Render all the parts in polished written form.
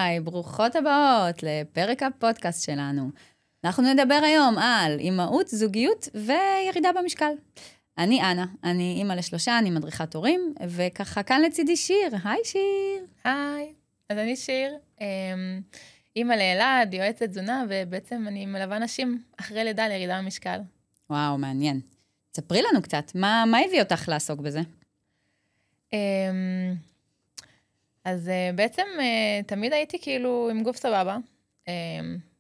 היי, ברוכות הבאות לפרק הפודקאסט שלנו. אנחנו נדבר היום על אימהות, זוגיות וירידה במשקל. אני אנה, אני אימא לשלושה, אני מדריכת הורים, וככה כאן לצידי שיר. היי שיר. היי, אז אני שיר, אימא לילד, יועצת תזונה, ובעצם אני מלווה נשים אחרי לידה לירידה במשקל. וואו, מעניין. תספרי לנו קצת, מה הביא אותך לעסוק בזה? אז בעצם תמיד הייתי כאילו עם גוף סבבה.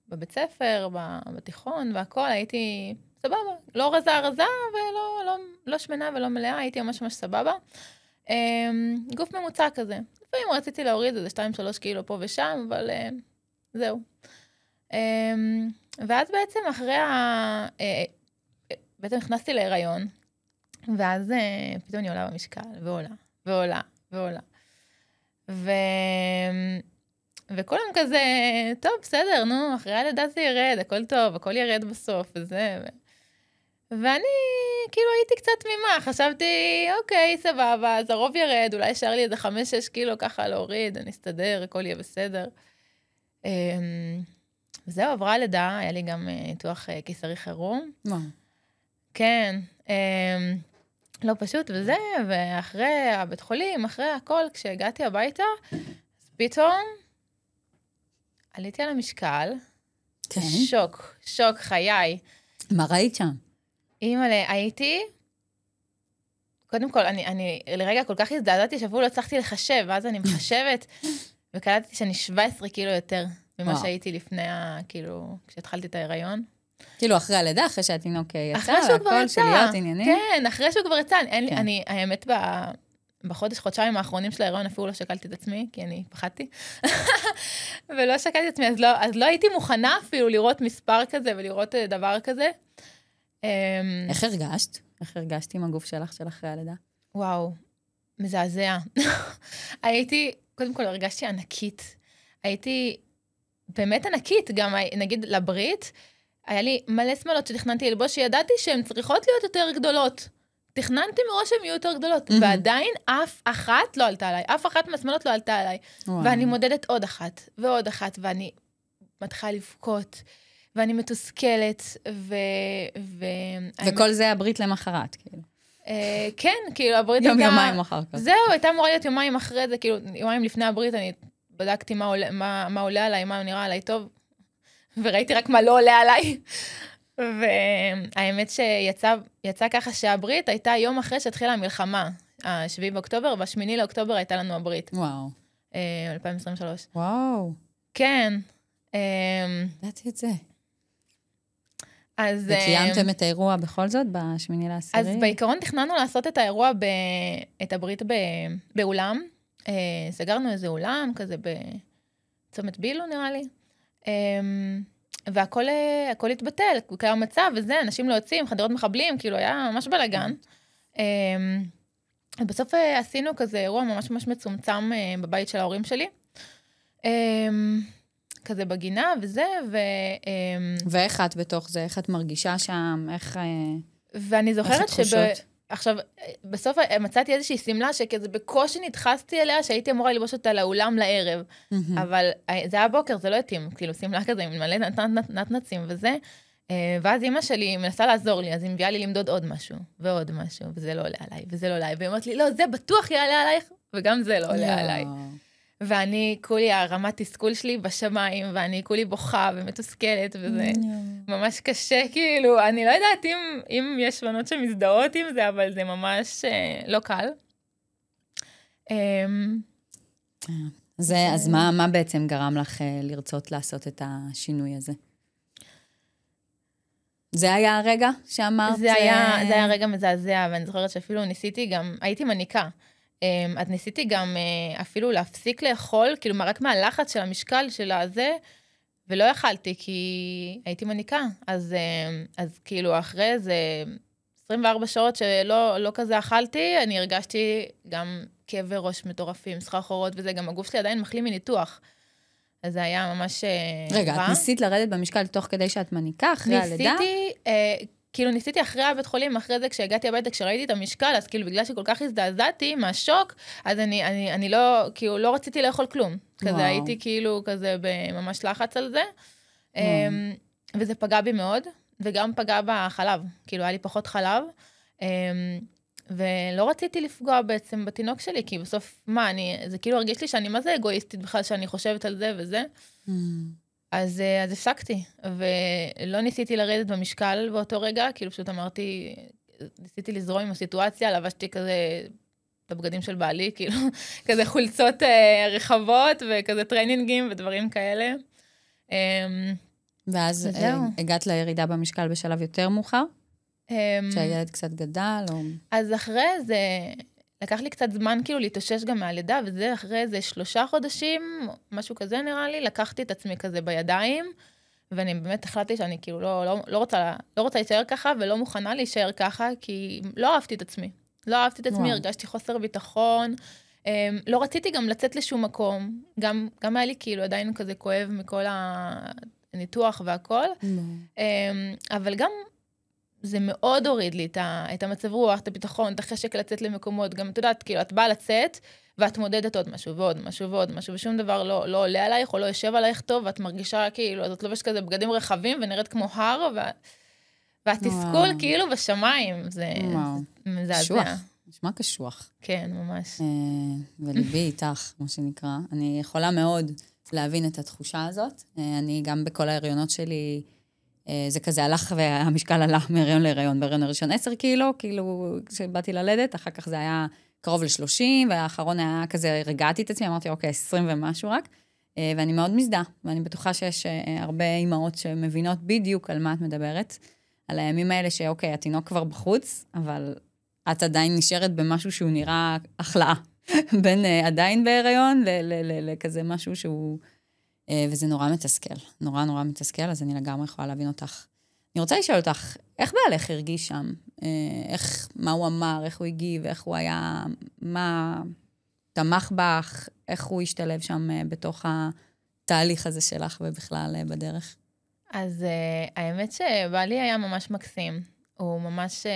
בבית ספר, בתיכון והכל, הייתי סבבה. לא רזה ולא שמנה ולא מלאה, הייתי ממש סבבה. גוף ממוצע כזה. לפעמים רציתי להוריד איזה 2-3 קילו פה ושם, אבל זהו. ואז בעצם בעצם נכנסתי להיריון, ואז פתאום אני עולה במשקל, ועולה. וכולם כזה, טוב, בסדר, נו, אחרי הלידה זה ירד, הכל טוב, הכל ירד בסוף, וזה. ואני כאילו הייתי קצת תמימה, חשבתי, אוקיי, סבבה, אז הרוב ירד, אולי יישאר לי איזה 5-6 קילו ככה להוריד, אני אסתדר, הכל יהיה בסדר. וזהו, עברה הלידה, היה לי גם ניתוח קיסרי חירום. כן, לא פשוט וזה, ואחרי הבית חולים, אחרי הכל, כשהגעתי הביתה, אז פתאום עליתי על המשקל, כן. שוק חיי. מה ראית שם? אימא'לה, הייתי, קודם כל, אני לרגע כל כך הזדעזעתי, שאפילו לא הצלחתי לחשב, ואז אני מחשבת, וקלטתי שאני 17 קילו יותר ממה שהייתי לפני, כאילו, כשהתחלתי את ההיריון. כאילו אחרי הלידה, אחרי שהתינוק יצא, הכל של להיות עניינים? כן, אחרי שהוא כבר יצא. אני, האמת, חודשיים האחרונים של ההיריון, אפילו לא שקלתי את עצמי, כי אני פחדתי. ולא שקלתי את עצמי, אז לא הייתי מוכנה אפילו לראות מספר כזה, ולראות דבר כזה. איך הרגשת? איך הרגשת עם הגוף שלך של אחרי הלידה? וואו, מזעזע. קודם כל הרגשתי ענקית. הייתי באמת ענקית, גם נגיד לברית, היה לי מלא שמלות שתכננתי ללבוש, שידעתי שהן צריכות להיות יותר גדולות. תכננתי מראש שהן יהיו יותר גדולות, ועדיין אף אחת לא עלתה עליי, אף אחת מהשמלות לא עלתה עליי. ואני מודדת עוד אחת, ועוד אחת, ואני מתחילה לבכות, ואני מתוסכלת, וכל זה הברית למחרת, כאילו. כן, כאילו, הברית הייתה... יומיים אחר כך. זהו, הייתה אמורה להיות יומיים אחרי זה, כאילו, יומיים לפני הברית, אני בדקתי מה עולה עליי, מה נראה עליי טוב, וראיתי רק מה לא עולה עליי. והאמת שיצא ככה שהברית הייתה יום אחרי שהתחילה המלחמה, 7 באוקטובר, ב8 לאוקטובר הייתה לנו הברית. וואו. 2023. וואו. כן. ידעתי את זה. אז... וקיימתם את האירוע בכל זאת, ב8 ל10? אז בעיקרון תכננו לעשות את האירוע, את הברית באולם. סגרנו איזה אולם, כזה בצומת בילו נראה לי. והכל התבטל, קרה מצב וזה, אנשים לא יוצאים, חדירות מחבלים, כאילו היה ממש בלגן. ובסוף עשינו כזה אירוע ממש מצומצם בבית של ההורים שלי. כזה בגינה וזה, ואיך את בתוך זה? איך את מרגישה שם? איך... ואני זוכרת עכשיו, בסוף מצאתי איזושהי סמלה שכזה בקושי נדחסתי אליה, שהייתי אמורה ללבוש אותה לאולם לערב. אבל זה היה בוקר, זה לא התאים, כאילו סמלה כזה, עם מלא נתנצים וזה. ואז אמא שלי מנסה לעזור לי, אז היא מביאה לי למדוד עוד משהו, ועוד משהו, וזה לא עולה עליי, וזה לא עולה עליי. והיא אומרת לי, לא, זה בטוח יעלה עלייך, וגם זה לא עולה עליי. ואני, כולי, הרמת תסכול שלי בשמיים, ואני כולי בוכה ומתוסכלת, וזה ממש קשה, כאילו, אני לא יודעת אם יש בנות שמזדהות עם זה, אבל זה ממש לא קל. אז מה בעצם גרם לך לרצות לעשות את השינוי הזה? זה היה הרגע שאמרת? זה היה רגע מזעזע, ואני זוכרת שאפילו ניסיתי גם, הייתי מניקה, אז ניסיתי גם אפילו להפסיק לאכול, כאילו רק מהלחץ של המשקל של הזה, ולא יכלתי, כי הייתי מניקה. אז כאילו אחרי איזה 24 שעות שלא כזה אכלתי, אני הרגשתי גם כאבי ראש מטורפים, סחרחורות וזה, גם הגוף שלי עדיין מחלים מניתוח. אז זה היה ממש רגע, את ניסית לרדת במשקל תוך כדי שאת מניקה אחרי הלידה? ניסיתי, כאילו ניסיתי אחרי הבית חולים, אחרי זה כשהגעתי הביתה, כשראיתי את המשקל, אז כאילו בגלל שכל כך הזדעזעתי מהשוק, אז אני לא, כאילו לא רציתי לאכול כלום. כזה הייתי כאילו כזה בממש לחץ על זה. וזה פגע בי מאוד, וגם פגע בחלב. כאילו היה לי פחות חלב. ולא רציתי לפגוע בעצם בתינוק שלי, כי בסוף, זה כאילו הרגיש לי שאני מה זה אגואיסטית בכלל, שאני חושבת על זה וזה. אז הפסקתי, ולא ניסיתי לרדת במשקל באותו רגע, כאילו פשוט אמרתי, ניסיתי לזרום עם הסיטואציה, לבשתי כזה את הבגדים של בעלי, כאילו, כזה חולצות רחבות, וכזה טריינינגים ודברים כאלה. ואז הגעת לירידה במשקל בשלב יותר מאוחר? שהילד קצת גדל, או... אז אחרי זה, לקח לי קצת זמן כאילו להתאושש גם מהלידה, וזה אחרי איזה 3 חודשים, משהו כזה נראה לי, לקחתי את עצמי כזה בידיים, ואני באמת החלטתי שאני כאילו לא רוצה להישאר ככה, ולא מוכנה להישאר ככה, כי לא אהבתי את עצמי. לא אהבתי את עצמי, הרגשתי חוסר ביטחון, לא רציתי גם לצאת לשום מקום, גם היה לי כאילו עדיין כזה כואב מכל הניתוח והכל, אבל גם זה מאוד הוריד לי את המצב רוח, את הביטחון, את החשק לצאת למקומות, גם את יודעת, כאילו, את באה לצאת, ואת מודדת עוד משהו, ועוד משהו, ועוד משהו, ושום דבר לא עולה עלייך, או לא יושב עלייך טוב, ואת מרגישה כאילו, אז את לובשת כזה בגדים רחבים, ונראית כמו הר, והתסכול כאילו בשמיים, זה מזעזע. נשמע קשוח. כן, ממש. וליבי איתך, כמו שנקרא. אני יכולה מאוד להבין את התחושה הזאת. אני גם בכל ההריונות שלי, זה כזה הלך והמשקל עלה מהריון להריון. בהריון הראשון 10 קילו, כאילו כשבאתי ללדת, אחר כך זה היה קרוב ל-30, והאחרון היה כזה, רגעתי את עצמי, אמרתי, אוקיי, 20 ומשהו רק, ואני מאוד מזדהה, ואני בטוחה שיש הרבה אימהות שמבינות בדיוק על מה את מדברת, על הימים האלה שאוקיי, התינוק כבר בחוץ, אבל את עדיין נשארת במשהו שהוא נראה החלאה, בין עדיין בהיריון לכזה משהו שהוא... וזה נורא מתסכל, נורא מתסכל, אז אני לגמרי יכולה להבין אותך. אני רוצה לשאול אותך, איך בעלך הרגיש שם? מה הוא אמר, איך הוא הגיב, איך הוא היה, מה תמך בך, איך הוא השתלב שם בתוך התהליך הזה שלך ובכלל בדרך? אז האמת שבעלי היה ממש מקסים. הוא ממש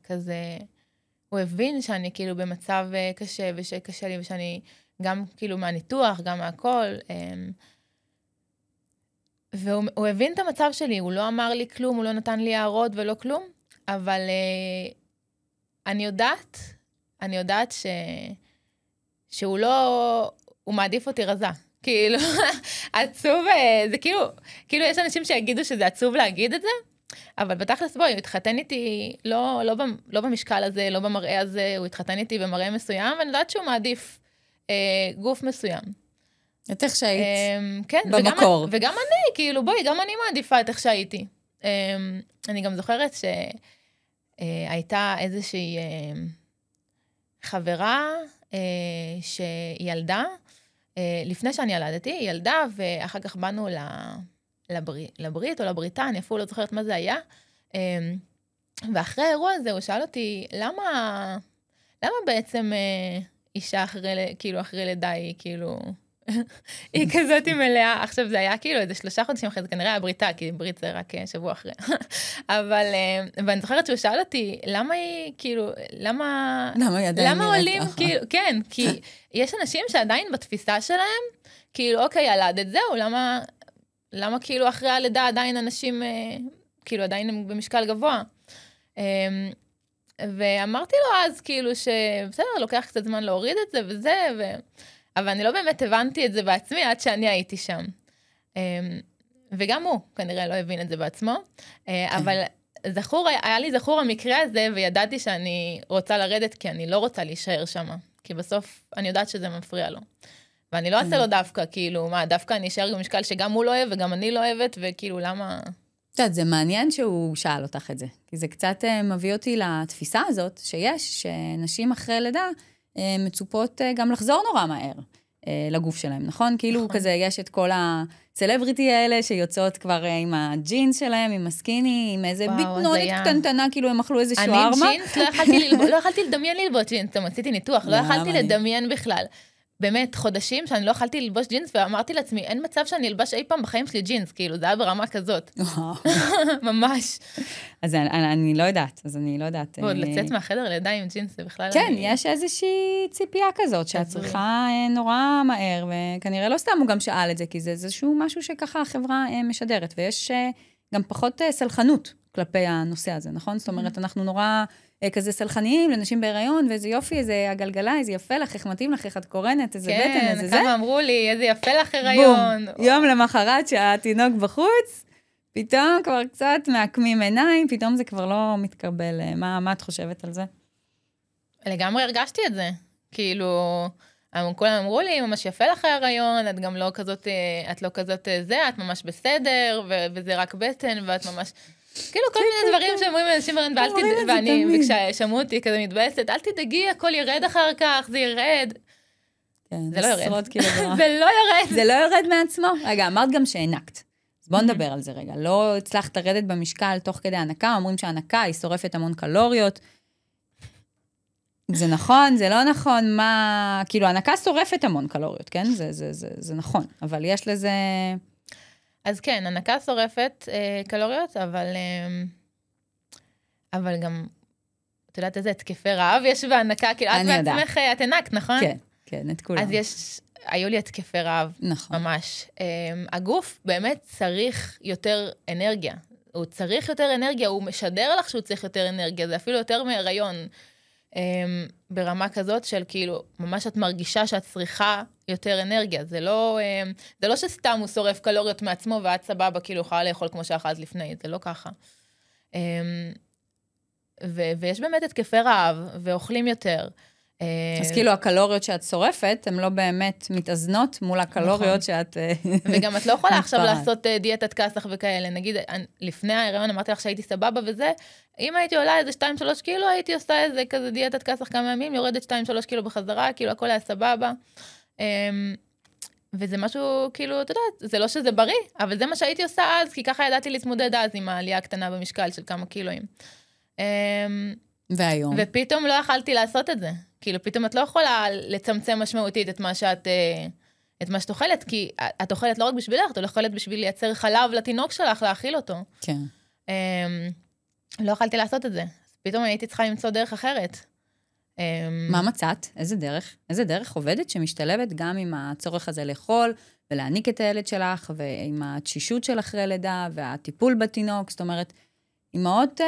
כזה, הוא הבין שאני כאילו במצב קשה ושקשה לי, ושאני גם כאילו מהניתוח, גם מהכל, והוא הבין את המצב שלי, הוא לא אמר לי כלום, הוא לא נתן לי הערות ולא כלום, אבל אני יודעת שהוא לא, הוא מעדיף אותי רזה. כאילו, עצוב, זה כאילו יש אנשים שיגידו שזה עצוב להגיד את זה, אבל בתכלס בואי, הוא התחתן איתי לא במשקל הזה, לא במראה הזה, הוא התחתן איתי במראה מסוים, ואני יודעת שהוא מעדיף גוף מסוים. את איך שהיית כן, במקור. וגם אני, כאילו, בואי, גם אני מעדיפה את איך שהייתי. אני גם זוכרת שהייתה איזושהי חברה שהיא ילדה, לפני שאני ילדתי, היא ילדה, ואחר כך באנו לברית או לבריתה, אני אפילו לא זוכרת מה זה היה, ואחרי האירוע הזה הוא שאל אותי, למה בעצם אישה אחרי לידה היא כאילו... היא כזאת מלאה. עכשיו זה היה כאילו איזה 3 חודשים אחרי זה, כנראה הבריתה, כי ברית זה רק שבוע אחרי. אבל, ואני זוכרת שהוא שאל אותי, למה היא כאילו, למה עולים, כאילו, כן, כי יש אנשים שעדיין בתפיסה שלהם, כאילו, אוקיי, ילדת, זהו, למה כאילו אחרי הלידה עדיין אנשים, כאילו עדיין הם במשקל גבוה. ואמרתי לו אז כאילו שבסדר, לוקח קצת זמן להוריד את זה וזה, אבל אני לא באמת הבנתי את זה בעצמי עד שאני הייתי שם. וגם הוא כנראה לא הבין את זה בעצמו, אבל היה לי זכור המקרה הזה, וידעתי שאני רוצה לרדת, כי אני לא רוצה להישאר שם, כי בסוף אני יודעת שזה מפריע לו. ואני לא אעשה לו דווקא, כאילו, דווקא אני אשאר במשקל שגם הוא לא אוהב, וגם אני לא אוהבת, וכאילו, למה... את יודעת, זה מעניין שהוא שאל אותך את זה, כי זה קצת מביא אותי לתפיסה הזאת, שנשים אחרי לידה, מצופות גם לחזור נורא מהר לגוף שלהם, נכון? כאילו כזה יש את כל הסלבריטי האלה שיוצאות כבר עם הג'ינס שלהם, עם הסקיני, עם איזה ביטנונית קטנטנה, כאילו הם אכלו איזה שוארמה. אני ג'ינס, לא יכלתי לדמיין ללבוט ג'ינס, עשיתי ניתוח, לא יכלתי לדמיין בכלל. באמת חודשים שאני לא יכולתי ללבוש ג'ינס, ואמרתי לעצמי, אין מצב שאני אלבש אי פעם בחיים שלי ג'ינס, כאילו, זה היה ברמה כזאת. ממש. אז אני לא יודעת, ועוד לצאת מהחדר לידה עם ג'ינס, זה בכלל... כן, יש איזושהי ציפייה כזאת, שאת צריכה נורא מהר, וכנראה לא סתם הוא גם שאל את זה, כי זה איזשהו משהו שככה החברה משדרת, ויש גם פחות סלחנות כלפי הנושא הזה, נכון? זאת אומרת, אנחנו נורא כזה סלחניים לנשים בהיריון, ואיזה יופי, איזה הגלגלה, איזה יפה לך, איך מתאים לך, איך את קורנת, איזה בטן, איזה זה. כן, כמה אמרו לי, איזה יפה לך הריון. בום, יום למחרת שהתינוק בחוץ, פתאום כבר קצת מעקמים עיניים, פתאום זה כבר לא מתקבל. מה את חושבת על זה? לגמרי הרגשתי את זה. כאילו, כולם אמרו לי, ממש יפה לך הריון, את גם לא כזאת, את לא כזאת זה, את ממש בסדר, וזה רק בטן, ואת ממש... כאילו, כל מיני דברים שאומרים לאנשים בהיריון, ואני, וכששמעו אותי כזה מתבאסת, אל תדאגי, הכל ירד אחר כך, זה ירד. זה לא ירד. זה לא יורד. זה לא יורד מעצמו. רגע, אמרת גם שהענקת. אז בואו נדבר על זה רגע. לא הצלחת לרדת במשקל תוך כדי הנקה, אומרים שהנקה היא שורפת המון קלוריות. זה נכון, זה לא נכון, מה... כאילו, הנקה שורפת המון קלוריות, כן? זה נכון, אבל יש לזה... אז כן, הנקה שורפת קלוריות, אבל גם, את יודעת איזה התקפי רעב יש בהנקה, כאילו את בעצמך, את ענקת, נכון? כן, כן, את כולם. אז היו לי התקפי רעב, ממש. הגוף באמת צריך יותר אנרגיה. הוא צריך יותר אנרגיה, הוא משדר לך שהוא צריך יותר אנרגיה, זה אפילו יותר מהיריון. ברמה כזאת של כאילו, ממש את מרגישה שאת צריכה יותר אנרגיה. זה לא שסתם הוא שורף קלוריות מעצמו, ואת סבבה, כאילו יכולה לאכול כמו שאכלת לפני, זה לא ככה. ויש באמת התקפי רעב, ואוכלים יותר. אז כאילו הקלוריות שאת שורפת, הן לא באמת מתאזנות מול הקלוריות שאת... וגם את לא יכולה עכשיו לעשות דיאטת כסח וכאלה. נגיד, לפני ההיריון אמרתי לך שהייתי סבבה וזה, אם הייתי עולה איזה 2-3 קילו, הייתי עושה איזה כזה דיאטת כסח כמה ימים, יורדת 2-3 קילו בחזרה, כאילו הכל היה סבבה. וזה משהו, כאילו, אתה יודעת, זה לא שזה בריא, אבל זה מה שהייתי עושה אז, כי ככה ידעתי להתמודד אז עם העלייה הקטנה במשקל של כמה קילואים. והיום? ופתאום לא יכלתי לעשות את זה. כאילו, פתאום את לא יכולה לצמצם משמעותית את מה שאת אוכלת, כי את אוכלת לא רק בשבילך, את אוכלת בשביל לייצר חלב לתינוק שלך, להאכיל אותו. כן. לא יכלתי לעשות את זה. פתאום הייתי צריכה למצוא דרך אחרת. מה מצאת? איזה דרך? איזה דרך עובדת שמשתלבת גם עם הצורך הזה לאכול, ולהעניק את הילד שלך, ועם התשישות של אחרי לידה, והטיפול בתינוק, זאת אומרת, אמהות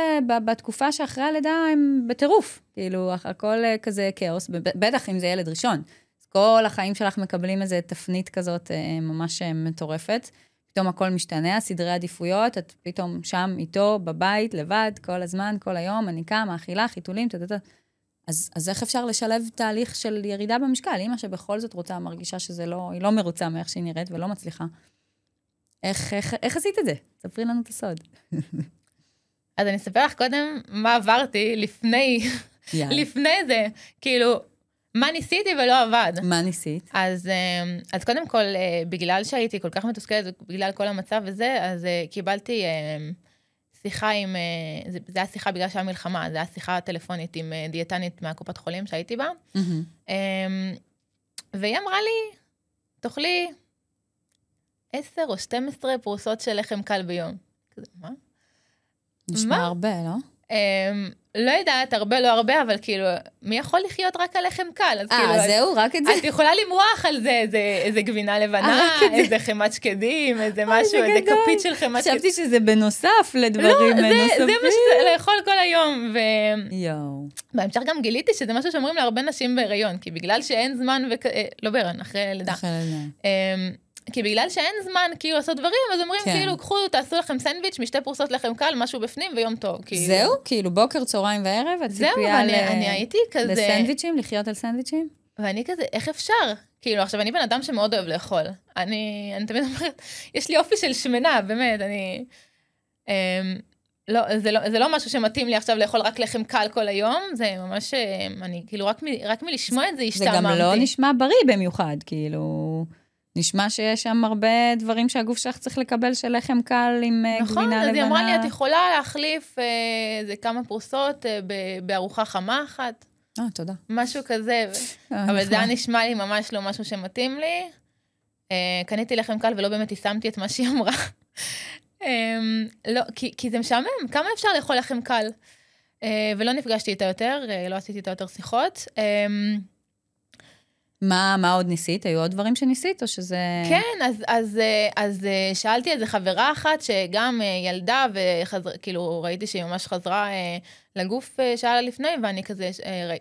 בתקופה שאחרי הלידה הם בטירוף, כאילו, הכל כזה כאוס, בטח אם זה ילד ראשון. אז כל החיים שלך מקבלים איזו תפנית כזאת ממש מטורפת, פתאום הכל משתנה, סדרי עדיפויות, את פתאום שם איתו, בבית, לבד, כל הזמן, כל היום, הניקה, מאכילה, חיתולים, אז איך אפשר לשלב תהליך של ירידה במשקל? אמא שבכל זאת רוצה, מרגישה שזה לא, היא לא מרוצה מאיך שהיא נראית ולא מצליחה. איך עשית את זה? ספרי לנו את הסוד. אז אני אספר לך קודם מה עברתי לפני זה, כאילו, מה ניסיתי ולא עבד. מה ניסית? אז קודם כל, בגלל שהייתי כל כך מתוסכלת, בגלל כל המצב וזה, אז קיבלתי שיחה עם, זה היה שיחה בגלל שהיה מלחמה, זה היה שיחה טלפונית עם דיאטנית מהקופת חולים שהייתי בה, והיא אמרה לי, תאכלי 10 או 12 פרוסות של לחם קל ביום. כזה, מה? נשמע הרבה, לא? לא יודעת, הרבה לא הרבה, אבל כאילו, מי יכול לחיות רק על לחם קל? אז כאילו, זהו, רק את זה? את יכולה למרוח על זה, איזה גבינה לבנה, איזה חמת שקדים, איזה משהו, איזה כפית של חמת שקדים. חשבתי שזה בנוסף לדברים נוספים. זה מה שזה לאכול כל היום. יואו. בהמשך גם גיליתי שזה משהו שאומרים להרבה נשים בהיריון, כי בגלל שאין זמן, לא בהיריון, אחרי לידה. אחרי לידה. כי בגלל שאין זמן כאילו לעשות דברים, אז אומרים כאילו, קחו, תעשו לכם סנדוויץ', 2 פרוסות לחם קל, משהו בפנים ויום טוב. זהו? כאילו בוקר, צהריים וערב? זהו, אני הייתי כזה... לסנדוויצ'ים, לחיות על סנדוויצ'ים? ואני כזה, איך אפשר? כאילו, עכשיו, אני בן אדם שמאוד אוהב לאכול. אני תמיד אומרת, יש לי אופי של שמנה, באמת, אני... לא, זה לא משהו שמתאים לי עכשיו לאכול רק לחם קל כל היום, זה ממש, אני כאילו, רק מלשמוע את זה השתעממתי. זה גם לא נשמע בריא במיוחד, כאילו... נשמע שיש שם הרבה דברים שהגוף שלך צריך לקבל של לחם קל עם גבינה לבנה. נכון, אז היא אמרה לי, את יכולה להחליף איזה כמה פרוסות בארוחה חמה אחת. תודה. משהו כזה, אבל זה היה נשמע לי ממש לא משהו שמתאים לי. קניתי לחם קל ולא באמת יישמתי את מה שהיא אמרה. לא, כי זה משעמם, כמה אפשר לאכול לחם קל? ולא נפגשתי איתה יותר, לא עשיתי איתה יותר שיחות. מה עוד ניסית? היו עוד דברים שניסית, או שזה... כן, אז שאלתי איזה חברה אחת, שגם ילדה, וכאילו ראיתי שהיא ממש חזרה לגוף שעה לפני, ואני כזה,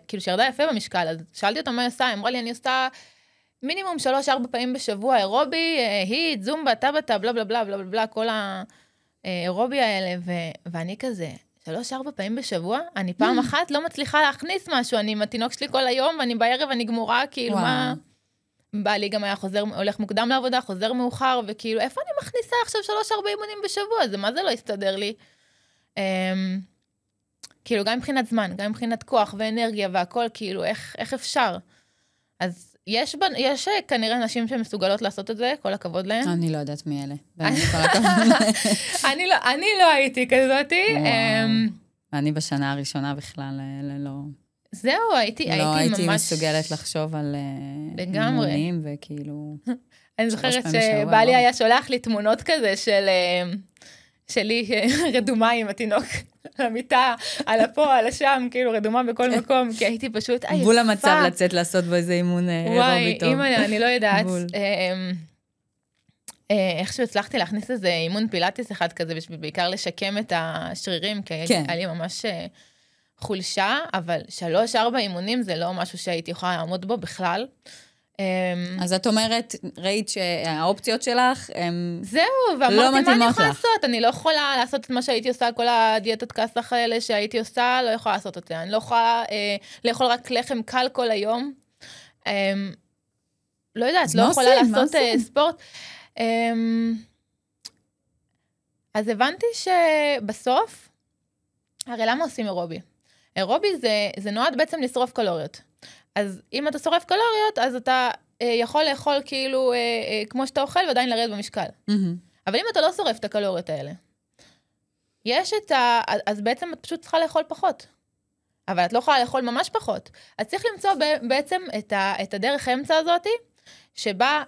כאילו שירדה יפה במשקל, אז שאלתי אותה מה היא עושה, אמרה לי, אני עושה מינימום 3-4 פעמים בשבוע, אירובי, היט, זומבה, טבטה, בלה בלה בלה בלה בלה, כל האירובי האלה, ואני כזה... 3-4 פעמים בשבוע, אני פעם אחת לא מצליחה להכניס משהו, אני עם התינוק שלי כל היום, ואני בערב, אני גמורה, כאילו מה... בעלי גם היה הולך מוקדם לעבודה, חוזר מאוחר, וכאילו, איפה אני מכניסה עכשיו 3-4 אימונים בשבוע? זה מה זה לא יסתדר לי? כאילו, גם מבחינת זמן, גם מבחינת כוח ואנרגיה והכל, כאילו, איך אפשר? אז יש כנראה נשים שמסוגלות לעשות את זה, כל הכבוד להן. אני לא יודעת מי אלה. אני לא הייתי כזאתי. אני בשנה הראשונה בכלל לא... זהו, הייתי ממש... לא הייתי מסוגלת לחשוב על אימונים וכאילו... אני זוכרת שבעלי היה שולח לי תמונות כזה שלי רדומה עם התינוק. המיטה, על הפה, על השם, כאילו רדומה בכל מקום, כי הייתי פשוט עייפה. בול המצב לצאת לעשות בו איזה אימון אירובי טוב. וואי, אני לא יודעת. איכשהו הצלחתי להכניס איזה אימון פילאטיס אחד כזה, בשביל בעיקר לשקם את השרירים, כי היה לי ממש חולשה, אבל 3-4 אימונים זה לא משהו שהייתי יכולה לעמוד בו בכלל. אז את אומרת, ראית שהאופציות שלך הן זהו, ואמרתי מה אני יכולה לעשות, אני לא יכולה לעשות את מה שהייתי עושה, כל הדיאטות כסח האלה שהייתי עושה, לא יכולה לעשות את זה, אני לא יכולה לאכול רק לחם קל כל היום, לא יודעת, לא יכולה לעשות ספורט. אז הבנתי שבסוף, הרי למה עושים אירובי? אירובי זה נועד בעצם לשרוף קלוריות. אז אם אתה שורף קלוריות, אז אתה יכול לאכול כאילו כמו שאתה אוכל ועדיין לרדת במשקל. אבל אם אתה לא שורף את הקלוריות האלה, אז בעצם את פשוט צריכה לאכול פחות. אבל את לא יכולה לאכול ממש פחות. אז צריך למצוא בעצם את הדרך האמצע הזאת, שבה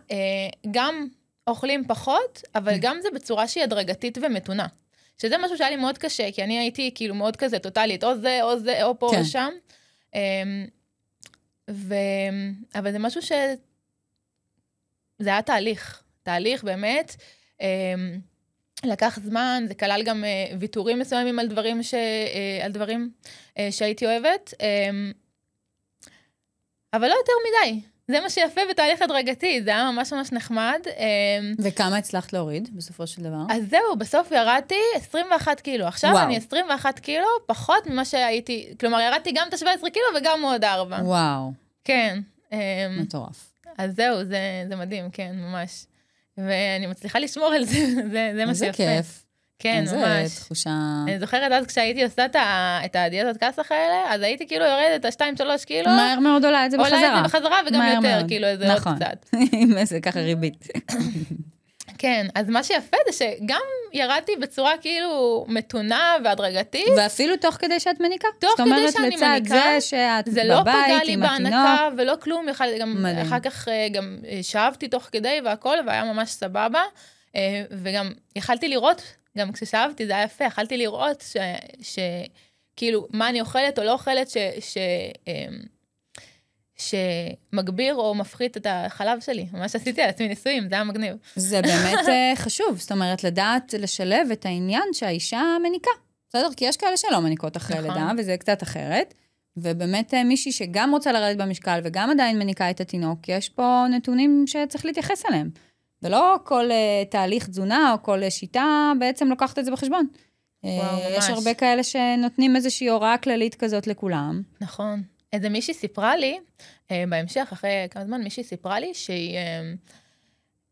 גם אוכלים פחות, אבל גם זה בצורה שהיא הדרגתית ומתונה. שזה משהו שהיה לי מאוד קשה, כי אני הייתי כאילו מאוד כזה טוטלית, או זה, או פה, או שם. אבל זה משהו זה היה תהליך באמת, לקח זמן, זה כלל גם ויתורים מסוימים על דברים שהייתי אוהבת, אבל לא יותר מדי. זה מה שיפה בתהליך הדרגתי, זה היה ממש ממש נחמד. וכמה הצלחת להוריד בסופו של דבר? אז זהו, בסוף ירדתי 21 קילו. עכשיו אני 21 קילו, פחות ממה שהייתי, כלומר ירדתי גם את 17 קילו וגם עוד 4. וואו. כן. מטורף. אז זהו, זה מדהים, כן, ממש. ואני מצליחה לשמור על זה, זה מה שיפה. זה כיף. כן, ממש. זה תחושה... אני זוכרת אז כשהייתי עושה את הדיאטות כסח האלה, אז הייתי כאילו יורדת את 2-3 קילו. מהר מאוד עולה את זה בחזרה. עולה את זה בחזרה וגם יותר, כאילו איזה עוד קצת. נכון, זה ככה ריבית. כן, אז מה שיפה זה שגם ירדתי בצורה כאילו מתונה והדרגתית. ואפילו תוך כדי שאת מניקה. תוך כדי שאני מניקה. זאת אומרת, לצד זה שאת זה לא פגע לי בהנקה ולא כלום. אחר כך גם שאבתי תוך כדי והכל, והיה ממש סבבה. וגם יכלתי לראות, גם כששאבתי זה היה יפה, יכלתי לראות שכאילו מה אני אוכלת או לא אוכלת שמגביר או מפחית את החלב שלי. ממש עשיתי על עצמי ניסויים, זה היה מגניב. זה באמת חשוב, זאת אומרת, לדעת לשלב את העניין שהאישה מניקה. בסדר? כי יש כאלה שלא מניקות אחרי לידה, וזה קצת אחרת. ובאמת מישהי שגם רוצה לרדת במשקל, וגם עדיין מניקה את התינוק, יש פה נתונים שצריך להתייחס אליהם. ולא כל תהליך תזונה או כל שיטה בעצם לוקחת את זה בחשבון. יש הרבה כאלה שנותנים איזושהי הוראה כללית כזאת לכולם. נכון. איזה מישהי סיפרה לי, בהמשך, אחרי כמה זמן, מישהי סיפרה לי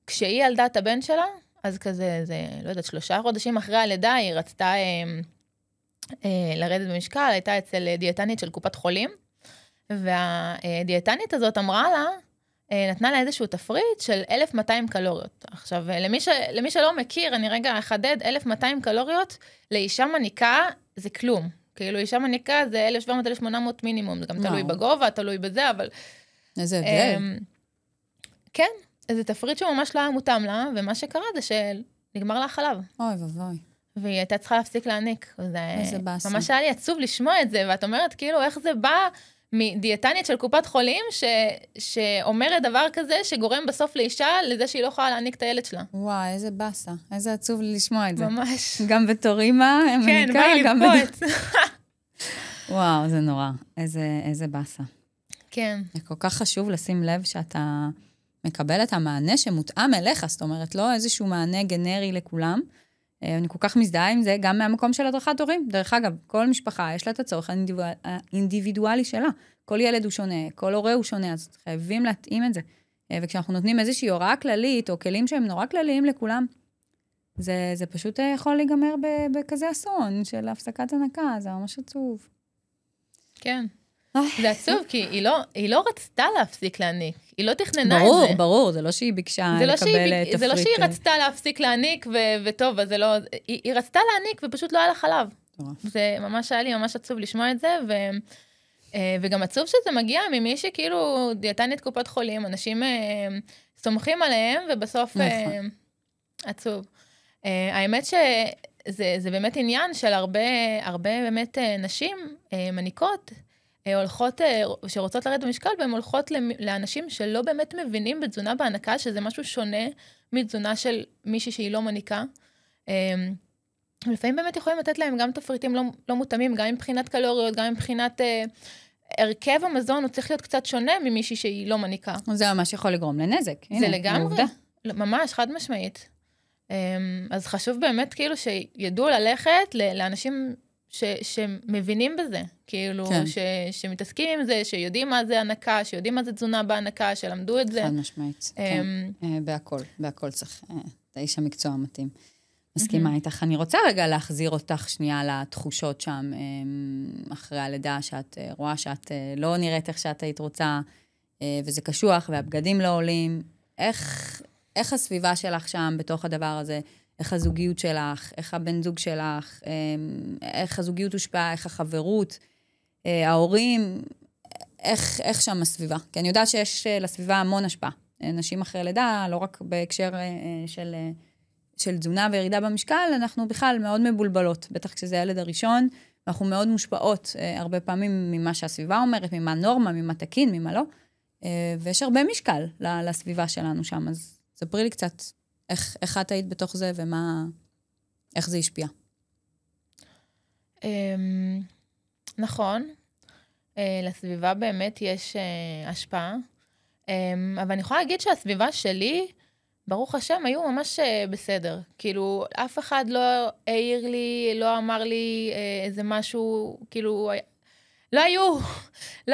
כשהיא ילדה את הבן שלה, אז כזה, לא יודעת, 3 חודשים אחרי הלידה, היא רצתה לרדת במשקל, הייתה אצל דיאטנית של קופת חולים, והדיאטנית הזאת אמרה לה, נתנה לה איזשהו תפריט של 1200 קלוריות. עכשיו, למי שלא מכיר, אני רגע אחדד, 1200 קלוריות לאישה מניקה זה כלום. כאילו, אישה מניקה זה 1,700-1,800 מינימום, זה גם תלוי בגובה, תלוי בזה, אבל... איזה הבדל. כן, זה תפריט שממש לא היה מותאם לה, ומה שקרה זה שנגמר לה החלב. אוי ובוי. והיא הייתה צריכה להפסיק להעניק. איזה באסה. ממש היה לי עצוב לשמוע את זה, ואת אומרת, כאילו, איך זה בא מדיאטנית של קופת חולים, שאומרת דבר כזה, שגורם בסוף לאישה לזה שהיא לא יכולה להעניק את הילד שלה. וואי, איזה באסה. איזה עצוב לי לשמוע את זה. ממש. גם בתור אימא, כן, בא לי לבכות. וואו, זה נורא. איזה באסה. כן. זה כל כך חשוב לשים לב שאתה מקבל את המענה שמותאם אליך, זאת אומרת, לא איזשהו מענה גנרי לכולם. אני כל כך מזדהה עם זה, גם מהמקום של הדרכת הורים. דרך אגב, כל משפחה יש לה את הצורך האינדיבידואלי שלה. כל ילד הוא שונה, כל הורה הוא שונה, אז חייבים להתאים את זה. וכשאנחנו נותנים איזושהי הוראה כללית, או כלים שהם נורא כלליים לכולם, זה פשוט יכול להיגמר בכזה אסון של הפסקת הנקה, זה ממש עצוב. כן. זה עצוב, כי היא לא רצתה להפסיק להעניק, היא לא תכננה את זה. ברור, זה לא שהיא ביקשה לקבל תפריט. זה לא שהיא רצתה להפסיק להעניק, וטוב, אז זה לא... היא רצתה להעניק, ופשוט לא היה לה חלב. זה ממש היה לי ממש עצוב לשמוע את זה, וגם עצוב שזה מגיע ממי שכאילו דיאטנית קופת חולים, אנשים סומכים עליהם, ובסוף עצוב. האמת שזה באמת עניין של הרבה באמת נשים מניקות, הולכות, שרוצות לרדת במשקל, והן הולכות לאנשים שלא באמת מבינים בתזונה בהנקה, שזה משהו שונה מתזונה של מישהי שהיא לא מניקה. לפעמים באמת יכולים לתת להם גם תפריטים לא מותאמים, גם מבחינת קלוריות, גם מבחינת הרכב המזון, הוא צריך להיות קצת שונה ממישהי שהיא לא מניקה. זה ממש יכול לגרום לנזק. זה לגמרי, ממש חד משמעית. אז חשוב באמת כאילו שידעו ללכת לאנשים שמבינים בזה, כאילו, שמתעסקים עם זה, שיודעים מה זה הנקה, שיודעים מה זה תזונה בהנקה, שלמדו את זה. חד משמעית, כן. בהכל צריך, את האיש המקצוע המתאים. מסכימה איתך. אני רוצה רגע להחזיר אותך שנייה לתחושות שם, אחרי הלידה, שאת רואה שאת לא נראית איך שאת היית רוצה, וזה קשוח, והבגדים לא עולים. איך הסביבה שלך שם בתוך הדבר הזה? איך הזוגיות שלך, איך הבן זוג שלך, איך הזוגיות הושפעה, איך החברות, ההורים, איך שם הסביבה. כי אני יודעת שיש לסביבה המון השפעה. נשים אחרי לידה, לא רק בהקשר של תזונה וירידה במשקל, אנחנו בכלל מאוד מבולבלות, בטח כשזה הילד הראשון, ואנחנו מאוד מושפעות הרבה פעמים ממה שהסביבה אומרת, ממה נורמה, ממה תקין, ממה לא, ויש הרבה משקל לסביבה שלנו שם, אז ספרי לי קצת איך את היית בתוך זה, איך זה השפיע. נכון, לסביבה באמת יש השפעה, אבל אני יכולה להגיד שהסביבה שלי, ברוך השם, היו ממש בסדר. כאילו, אף אחד לא העיר לי, לא אמר לי איזה משהו, כאילו, לא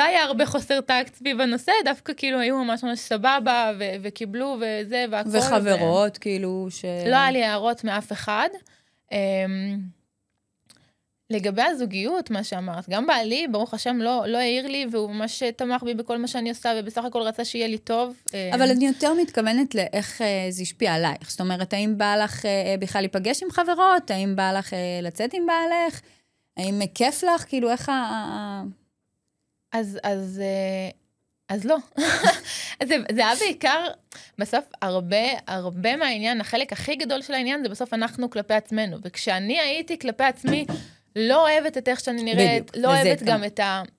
היה הרבה חוסר טקט סביב הנושא, דווקא כאילו היו ממש סבבה, וקיבלו וזה, והכל. וחברות, כאילו, לא היה לי הערות מאף אחד. לגבי הזוגיות, מה שאמרת, גם בעלי, ברוך השם, לא העיר לי, והוא ממש תמך בי בכל מה שאני עושה, ובסך הכל רצה שיהיה לי טוב. אבל אני יותר מתכוונת לאיך זה השפיע עלייך. זאת אומרת, האם בא לך בכלל להיפגש עם חברות? האם בא לך לצאת עם בעלך? האם כיף לך? כאילו, איך אז לא. זה היה בעיקר, בסוף הרבה מהעניין, החלק הכי גדול של העניין, זה בסוף אנחנו כלפי עצמנו. וכשאני הייתי כלפי עצמי, לא אוהבת את איך שאני נראית, לא אוהבת גם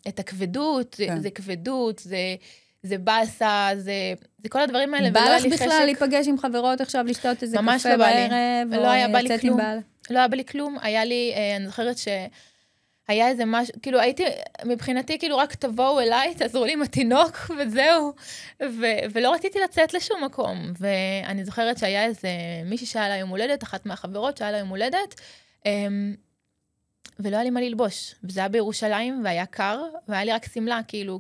את הכבדות, זה כבדות, זה בסה, זה כל הדברים האלה. בא לך בכלל להיפגש עם חברות עכשיו, לשתות איזה קפה בערב, לא היה בא לי כלום. לא היה בא לי כלום, היה לי, אני זוכרת היה איזה משהו, כאילו הייתי, מבחינתי כאילו רק תבואו אליי, תעזרו לי עם התינוק וזהו, ולא רציתי לצאת לשום מקום, ואני זוכרת שהיה איזה מישהי שהיה לה יום הולדת, אחת מהחברות שהיה לה יום הולדת, ולא היה לי מה ללבוש, וזה היה בירושלים, והיה קר, והיה לי רק סמלה, כאילו,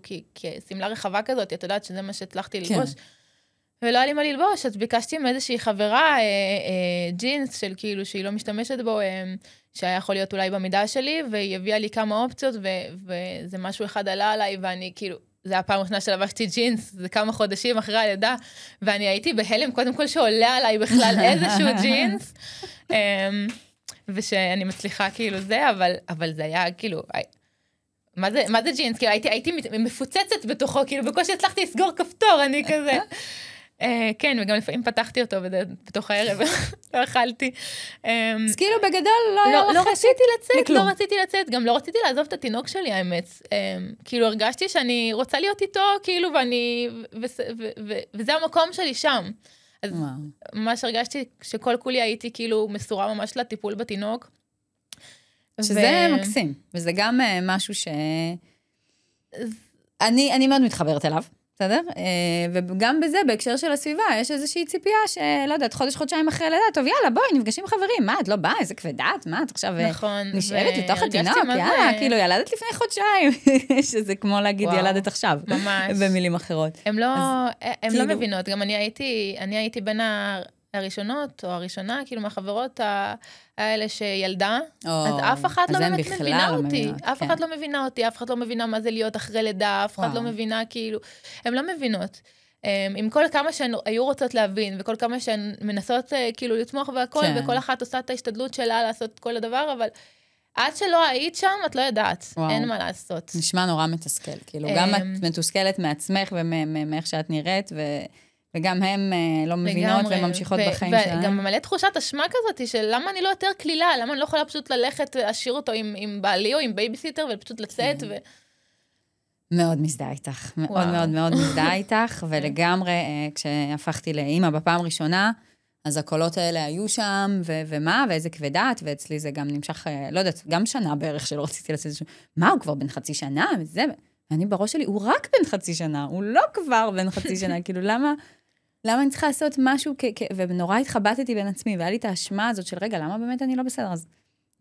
סמלה רחבה כזאת, את יודעת שזה מה שהצלחתי ללבוש, ולא היה לי מה ללבוש, אז ביקשתי עם איזושהי חברה, ג'ינס של כאילו, שהיא לא משתמשת בו, שהיה יכול להיות אולי במידה שלי, והיא הביאה לי כמה אופציות, וזה משהו אחד עלה עליי, ואני כאילו, זה הפעם ראשונה שלבשתי ג'ינס, זה כמה חודשים אחרי הלידה, ואני הייתי בהלם, קודם כל שעולה עליי בכלל איזשהו ג'ינס, ושאני מצליחה כאילו זה, אבל זה היה כאילו, מה זה ג'ינס? כאילו הייתי מפוצצת בתוכו, כאילו בקושי הצלחתי לסגור כפתור, אני כזה. כן, וגם לפעמים פתחתי אותו בתוך הערב, לא אכלתי. אז כאילו בגדול לא היה לך... לא רציתי לצאת, גם לא רציתי לעזוב את התינוק שלי, האמת. כאילו הרגשתי שאני רוצה להיות איתו, כאילו, וזה המקום שלי שם. אז ממש הרגשתי שכל כולי הייתי כאילו מסורה ממש לטיפול בתינוק. שזה מקסים, וזה גם משהו אני מאוד מתחברת אליו. בסדר? וגם בזה, בהקשר של הסביבה, יש איזושהי ציפייה שלא יודעת, חודש-חודשיים אחרי לידה, טוב, יאללה, בואי, נפגשים חברים, מה, את לא באה, איזה כבדת, מה, את עכשיו נשאלת לתוך התינוק, יאללה, כאילו, ילדת לפני חודשיים, שזה כמו להגיד ילדת עכשיו, במילים אחרות. הם לא מבינות, גם אני הייתי בין הראשונות, או הראשונה, כאילו, מהחברות האלה שילדה, אז אף אחת לא באמת מבינה אותי, אף אחת לא מבינה אותי, אף אחת לא מבינה מה זה להיות אחרי לידה, אף אחת לא מבינה, כאילו, הן לא מבינות. עם כל כמה שהן היו רוצות להבין, וכל כמה שהן מנסות, כאילו, לתמוך והכל, וכל אחת עושה את ההשתדלות שלה לעשות כל הדבר, אבל עד שלא היית שם, את לא יודעת, אין מה לעשות. נשמע נורא מתסכל, כאילו, גם את מתוסכלת מעצמך ומאיך שאת נראית, וגם הם לא מבינות וממשיכות בחיים שלהם. וגם מלא תחושת אשמה כזאת, של למה אני לא יותר כלילה, למה אני לא יכולה פשוט ללכת, להשאיר אותו עם בעלי או עם בייביסיטר, ופשוט לצאת מאוד מזדהה איתך, מאוד מאוד מאוד מזדהה איתך, ולגמרי, כשהפכתי לאמא בפעם ראשונה, אז הקולות האלה היו שם, ומה, ואיזה כבדת, ואצלי זה גם נמשך, לא יודעת, גם שנה בערך שלא רציתי לעשות איזשהו, מה, הוא כבר בן חצי שנה, וזה, ואני בראש שלי, הוא רק בן חצי שנה, הוא לא כבר בן חצי שנה, כאילו, למה אני צריכה לעשות משהו, ונורא התחבטתי בין עצמי, והיה לי את האשמה הזאת של, רגע, למה באמת אני לא בסדר? אז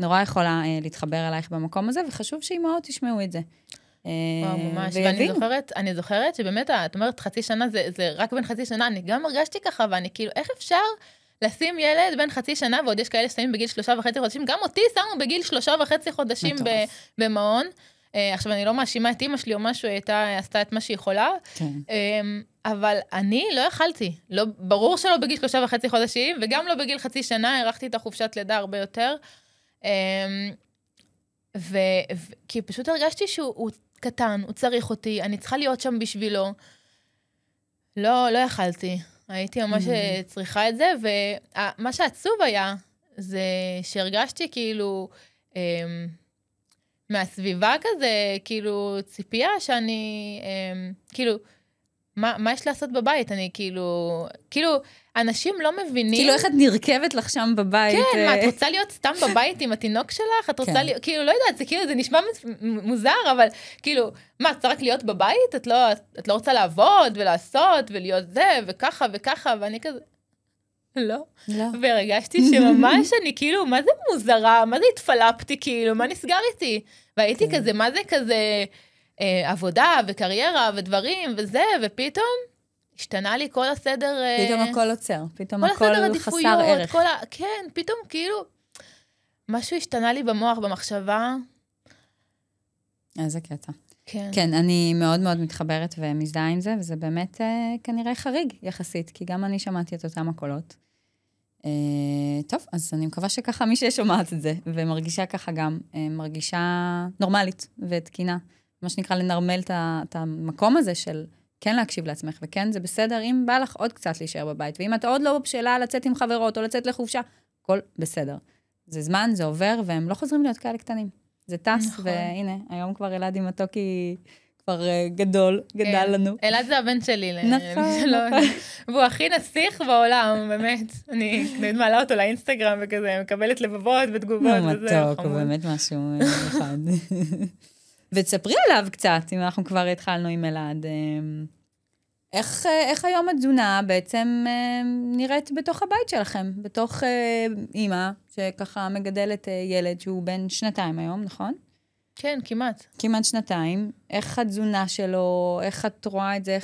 נורא יכולה להתחבר אלייך במקום הזה, וחשוב שאימהות תשמעו את זה. וואו, ממש, ואני זוכרת שבאמת, את אומרת, חצי שנה, זה רק בין חצי שנה, אני גם הרגשתי ככה, ואני כאילו, איך אפשר לשים ילד בין חצי שנה, ועוד יש כאלה שמים בגיל 3.5 חודשים, גם אותי שמו בגיל 3.5 חודשים במעון, עכשיו, אני לא מאשימה את אמא שלי או משהו, היא עשתה את מה שהיא יכולה, אבל אני לא יכלתי, ברור שלא בגיל 3.5 חודשים, וגם לא בגיל חצי שנה, הערכתי את החופשת לידה הרבה יותר, כי פשוט הרגשתי שהוא קטן, הוא צריך אותי, אני צריכה להיות שם בשבילו, לא יכלתי, הייתי ממש צריכה את זה, ומה שעצוב היה, זה שהרגשתי כאילו, מהסביבה כזה, כאילו, ציפייה שאני, כאילו, מה יש לעשות בבית? אני כאילו, אנשים לא מבינים. כאילו, איך את נרכבת לך שם בבית? כן, מה, את רוצה להיות סתם בבית עם התינוק שלך? את רוצה להיות, כאילו, לא יודעת, זה כאילו, זה נשמע מוזר, אבל כאילו, מה, את רוצה רק להיות בבית? את לא רוצה לעבוד ולעשות ולהיות זה, וככה וככה, ואני כזה, לא. והרגשתי שממש אני כאילו, מה זה מוזרה? מה זה התפלפתי כאילו? מה נסגר איתי? והייתי כזה, מה זה כזה עבודה וקריירה ודברים וזה, ופתאום השתנה לי כל הסדר... פתאום הכל עוצר, פתאום הכל חסר ערך. כן, פתאום כאילו, משהו השתנה לי במוח, במחשבה. איזה קטע. כן, אני מאוד מאוד מתחברת ומזדהה עם זה, וזה באמת כנראה חריג יחסית, כי גם אני שמעתי את אותם הקולות. טוב, אז אני מקווה שככה מי ששומעת את זה, ומרגישה ככה גם, מרגישה נורמלית ותקינה, מה שנקרא לנרמל את המקום הזה של כן להקשיב לעצמך, וכן זה בסדר, אם בא לך עוד קצת להישאר בבית, ואם את עוד לא בשאלה לצאת עם חברות או לצאת לחופשה, הכל בסדר. זה זמן, זה עובר, והם לא חוזרים להיות כאלה קטנים. זה טס, והנה, היום כבר אלעד עם התוקי כבר גדל לנו. אלעד זה הבן שלי. נכון. והוא הכי נסיך בעולם, באמת. אני מעלה אותו לאינסטגרם וכזה, מקבלת לבבות ותגובות וזה. מתוק, הוא באמת משהו אחד. ותספרי עליו קצת, אם אנחנו כבר התחלנו עם אלעד. איך היום התזונה בעצם נראית בתוך הבית שלכם? בתוך אימא שככה מגדלת ילד שהוא בן 2 היום, נכון? כן, כמעט. כמעט 2. איך התזונה שלו, איך את רואה את זה,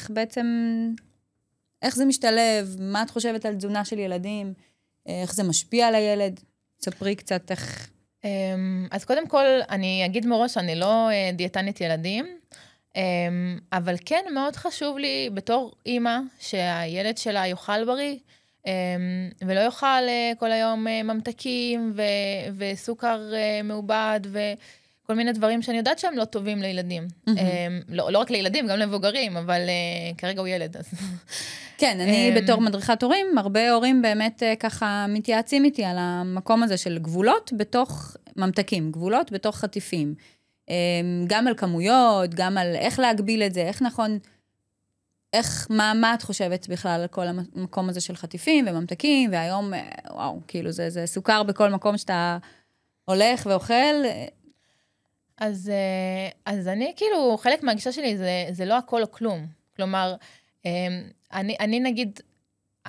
איך זה משתלב, מה את חושבת על תזונה של ילדים, איך זה משפיע על הילד? ספרי קצת איך... אז קודם כל, אני אגיד מראש, אני לא דיאטנית ילדים, אבל כן מאוד חשוב לי בתור אימא שהילד שלה יאכל בריא, ולא יאכל כל היום ממתקים וסוכר מעובד וכל מיני דברים שאני יודעת שהם לא טובים לילדים. לא רק לילדים, גם למבוגרים, אבל כרגע הוא ילד. כן, אני בתור מדריכת הורים, הרבה הורים באמת ככה מתייעצים איתי על המקום הזה של גבולות בתוך ממתקים, גבולות בתוך חטיפים. גם על כמויות, גם על איך להגביל את זה, איך נכון, מה את חושבת בכלל על כל המקום הזה של חטיפים וממתקים, והיום, וואו, כאילו זה סוכר בכל מקום שאתה הולך ואוכל. אז אני כאילו, חלק מהגישה שלי זה לא הכל או כלום. כלומר, אני נגיד...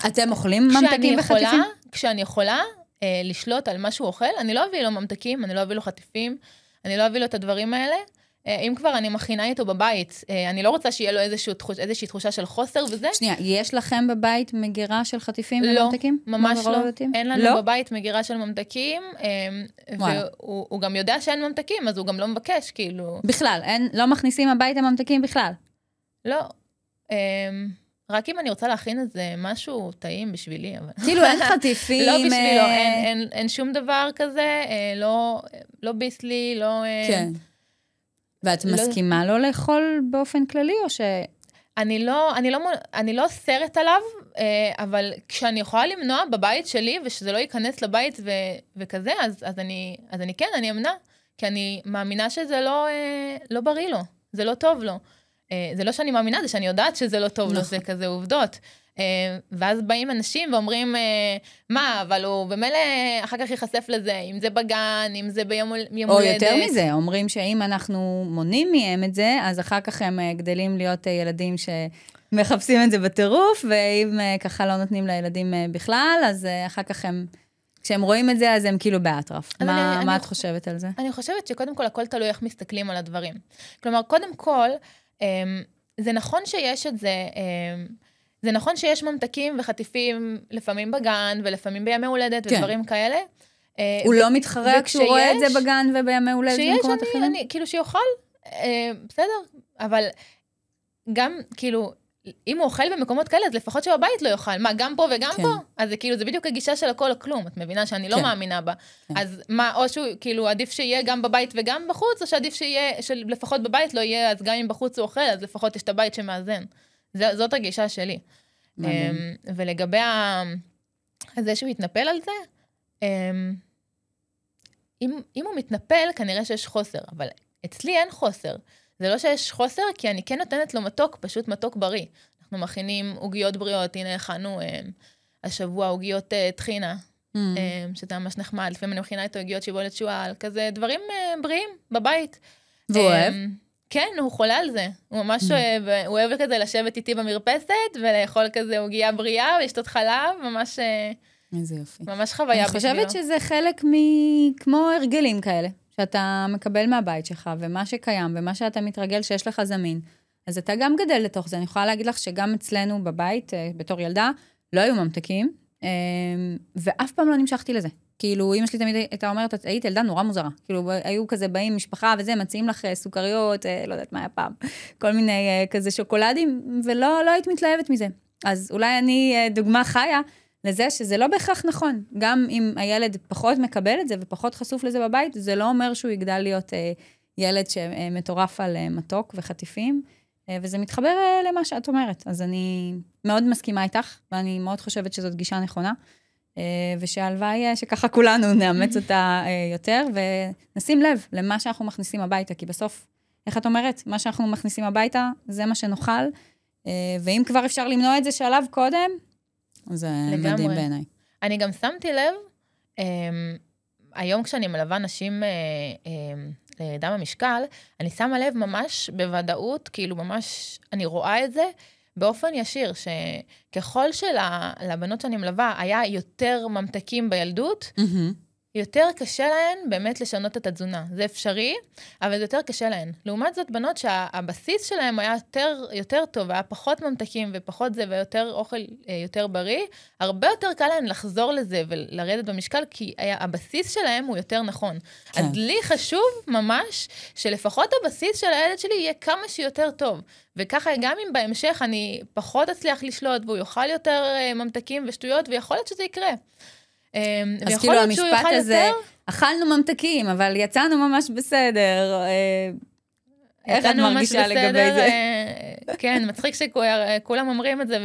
אתם אוכלים ממתקים וחטיפים? כשאני יכולה לשלוט על מה שהוא אוכל, אני לא אביא לו ממתקים, אני לא אביא לו חטיפים, אני לא אביא לו את הדברים האלה. אם כבר אני מכינה איתו בבית, אני לא רוצה שיהיה לו איזושהי תחושה של חוסר וזה. שנייה, יש לכם בבית מגירה של חטיפים וממתקים? לא, ממש לא. אין לנו בבית מגירה של ממתקים, והוא גם יודע שאין ממתקים, אז הוא גם לא מבקש, כאילו... בכלל, לא מכניסים הביתה ממתקים בכלל? לא. רק אם אני רוצה להכין איזה משהו טעים בשבילי, אבל... כאילו אין חטיפים... לא בשבילו, אין שום דבר כזה, לא ביסלי, לא... כן. ואת מסכימה לא לאכול באופן כללי, או ש... אני לא אוסרת עליו, אבל כשאני יכולה למנוע בבית שלי, ושזה לא ייכנס לבית וכזה, אז אני כן, אני אמנע, כי אני מאמינה שזה לא בריא לו, זה לא טוב לו. זה לא שאני מאמינה, זה שאני יודעת שזה לא טוב לו, זה כזה עובדות. ואז באים אנשים ואומרים, מה, אבל הוא במילא אחר כך ייחשף לזה, אם זה בגן, אם זה ביום הולדת. או יותר מזה, אומרים שאם אנחנו מונים מהם את זה, אז אחר כך הם גדלים להיות ילדים שמחפשים את זה בטירוף, ואם ככה לא נותנים לילדים בכלל, אז אחר כך הם, כשהם רואים את זה, אז הם כאילו באטרף. מה את חושבת על זה? אני חושבת שקודם כל הכל תלוי איך מסתכלים על הדברים. כלומר, קודם כל, זה נכון שיש את זה, זה נכון שיש ממתקים וחטיפים לפעמים בגן, ולפעמים בימי הולדת ודברים כאלה. הוא לא מתחרק כשהוא רואה את זה בגן ובימי הולדת במקומות אחרים? כאילו שיוכל, בסדר, אבל גם כאילו, אם הוא אוכל במקומות כאלה, אז לפחות שבבית לא יאכל. מה, גם פה וגם פה? אז זה כאילו, זה בדיוק הגישה של הכל או כלום. את מבינה שאני לא מאמינה בה. אז מה, או שהוא, כאילו, עדיף שיהיה גם בבית וגם בחוץ, או שעדיף שיהיה, שלפחות בבית לא יהיה, אז גם אם בחוץ הוא אוכל, אז לפחות יש את הבית שמאזן. זאת הגישה שלי. ולגבי זה שהוא יתנפל על זה, אם הוא מתנפל, כנראה שיש חוסר, אבל אצלי אין חוסר. זה לא שיש חוסר, כי אני כן נותנת לו מתוק, פשוט מתוק בריא. אנחנו מכינים עוגיות בריאות, הנה הכנו השבוע עוגיות טחינה, שזה ממש נחמד, לפעמים אני מכינה איתו עוגיות שיבולת שועל, כזה דברים בריאים בבית. והוא אוהב? כן, הוא חולה על זה. הוא ממש אוהב, הוא אוהב כזה לשבת איתי במרפסת, ולאכול כזה עוגיה בריאה, ולשתות חלב, ממש... איזה יופי. ממש חוויה בשבילו. אני חושבת שזה חלק כמו הרגלים כאלה, שאתה מקבל מהבית שלך, ומה שקיים, ומה שאתה מתרגל שיש לך זמין, אז אתה גם גדל לתוך זה. אני יכולה להגיד לך שגם אצלנו בבית, בתור ילדה, לא היו ממתקים, ואף פעם לא נמשכתי לזה. כאילו, אמא שלי תמיד הייתה אומרת, היית ילדה נורא מוזרה. כאילו, היו כזה באים משפחה וזה, מציעים לך סוכריות, לא יודעת מה היה פעם, כל מיני כזה שוקולדים, ולא היית מתלהבת מזה. אז אולי אני דוגמה חיה לזה שזה לא בהכרח נכון. גם אם הילד פחות מקבל את זה ופחות חשוף לזה בבית, זה לא אומר שהוא יגדל להיות ילד שמטורף על מתוק וחטיפים, וזה מתחבר למה שאת אומרת. אז אני מאוד מסכימה איתך, ואני מאוד חושבת שזאת גישה נכונה, ושהלוואי שככה כולנו נאמץ אותה יותר, ונשים לב למה שאנחנו מכניסים הביתה, כי בסוף, איך את אומרת? מה שאנחנו מכניסים הביתה, זה מה שנוכל, ואם כבר אפשר למנוע את זה שעליו קודם, זה מדהים בעיניי. אני גם שמתי לב, היום כשאני מלווה נשים לירידה במשקל, אני שמה לב ממש בוודאות, כאילו ממש, אני רואה את זה באופן ישיר, שככל שלבנות שאני מלווה היה יותר ממתקים בילדות, יותר קשה להן באמת לשנות את התזונה. זה אפשרי, אבל זה יותר קשה להן. לעומת זאת, בנות שהבסיס שלהן היה יותר טוב, היה פחות ממתקים ופחות זה, ויותר אוכל יותר בריא, הרבה יותר קל להן לחזור לזה ולרדת במשקל, כי הבסיס שלהן הוא יותר נכון. כן. אז לי חשוב ממש שלפחות הבסיס של הילד שלי יהיה כמה שיותר טוב. וככה גם אם בהמשך אני פחות אצליח לשלוט, והוא יוכל יותר ממתקים ושטויות, ויכול להיות שזה יקרה. אז כאילו המשפט הזה, אכלנו ממתקים, אבל יצאנו ממש בסדר. איך את מרגישה לגבי זה? כן, מצחיק שכולם אומרים את זה,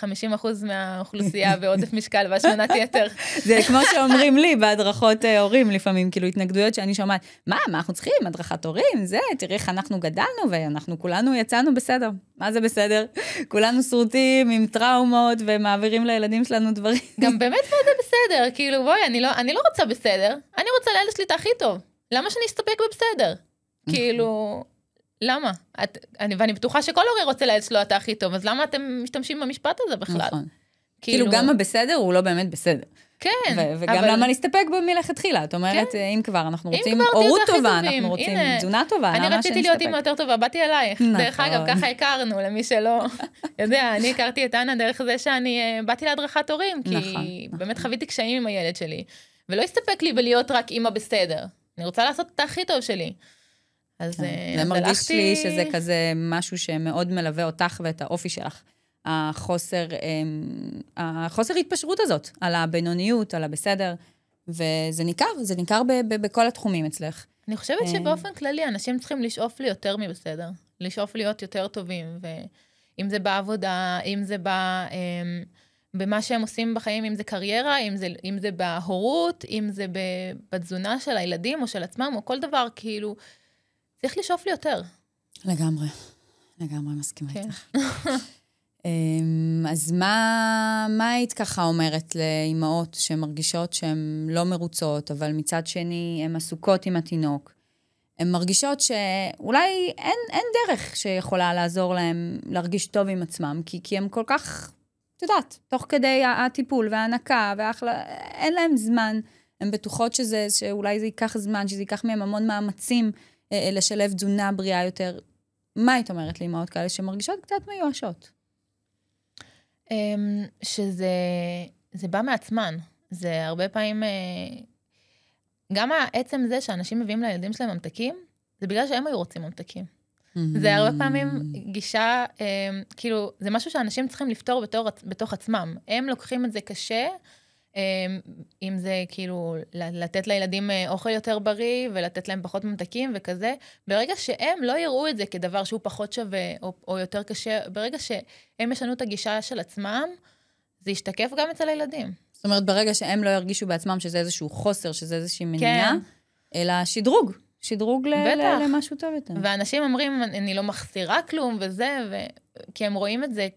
ו50% מהאוכלוסייה ועודף משקל והשמנת יתר. זה כמו שאומרים לי בהדרכות הורים לפעמים, כאילו התנגדויות שאני שומעת, מה אנחנו צריכים? הדרכת הורים, זה, תראי איך אנחנו גדלנו, ואנחנו כולנו יצאנו בסדר. מה זה בסדר? כולנו סרוטים עם טראומות, ומעבירים לילדים שלנו דברים. גם באמת מה זה בסדר? כאילו, בואי, אני לא רוצה בסדר, אני רוצה לילד שלי את הכי טוב. למה שאני אסתפק בבסדר? כאילו... למה? ואני בטוחה שכל הורי רוצה לילד שלו אתה הכי טוב, אז למה אתם משתמשים במשפט הזה בכלל? נכון. כאילו גם הבסדר הוא לא באמת בסדר. כן. וגם למה להסתפק בו מלכתחילה? את אומרת, אם כבר אנחנו רוצים הורות טובה, אנחנו רוצים תזונה טובה, אני רציתי להיות אימא יותר טובה, באתי אלייך. דרך אגב, ככה הכרנו, למי שלא יודע, אני הכרתי את אנה דרך זה שאני באתי להדרכת הורים, כי באמת חוויתי קשיים עם הילד שלי, ולא הסתפק לי בלהיות רק אימא בסדר. אני רוצה לעשות את הכי טוב שלי. זה מרגיש לי שזה כזה משהו שמאוד מלווה אותך ואת האופי שלך. החוסר התפשרות הזאת, על הבינוניות, על הבסדר, וזה ניכר בכל התחומים אצלך. אני חושבת שבאופן כללי, אנשים צריכים לשאוף לי יותר מבסדר, לשאוף להיות יותר טובים, ואם זה בעבודה, אם זה במה שהם עושים בחיים, אם זה קריירה, אם זה בהורות, אם זה בתזונה של הילדים או של עצמם, או כל דבר, כאילו, צריך לשאוף לי יותר. לגמרי מסכימה איתך. אז מה היית ככה אומרת לאימהות שמרגישות שהן לא מרוצות, אבל מצד שני הן עסוקות עם התינוק? הן מרגישות שאולי אין דרך שיכולה לעזור להן להרגיש טוב עם עצמם, כי הן כל כך, את יודעת, תוך כדי הטיפול וההנקה אין להן זמן. הן בטוחות שאולי זה ייקח זמן, שזה ייקח מהם המון מאמצים לשלב תזונה בריאה יותר. מה היית אומרת לאמהות כאלה שמרגישות קצת מיואשות? שזה בא מעצמן. זה הרבה פעמים, גם העצם זה שאנשים מביאים לילדים שלהם ממתקים, זה בגלל שהם היו רוצים ממתקים. זה הרבה פעמים גישה, כאילו, זה משהו שאנשים צריכים לפתור בתוך עצמם. הם לוקחים את זה קשה, אם זה כאילו לתת לילדים אוכל יותר בריא ולתת להם פחות ממתקים וכזה, ברגע שהם לא יראו את זה כדבר שהוא פחות שווה או יותר קשה, ברגע שהם ישנו את הגישה של עצמם, זה ישתקף גם אצל הילדים. זאת אומרת, ברגע שהם לא ירגישו בעצמם שזה איזשהו חוסר, שזה איזושהי מניעה, אלא שדרוג למשהו טוב יותר. ואנשים אומרים, אני לא מחסירה כלום וזה, כי הם רואים את זה,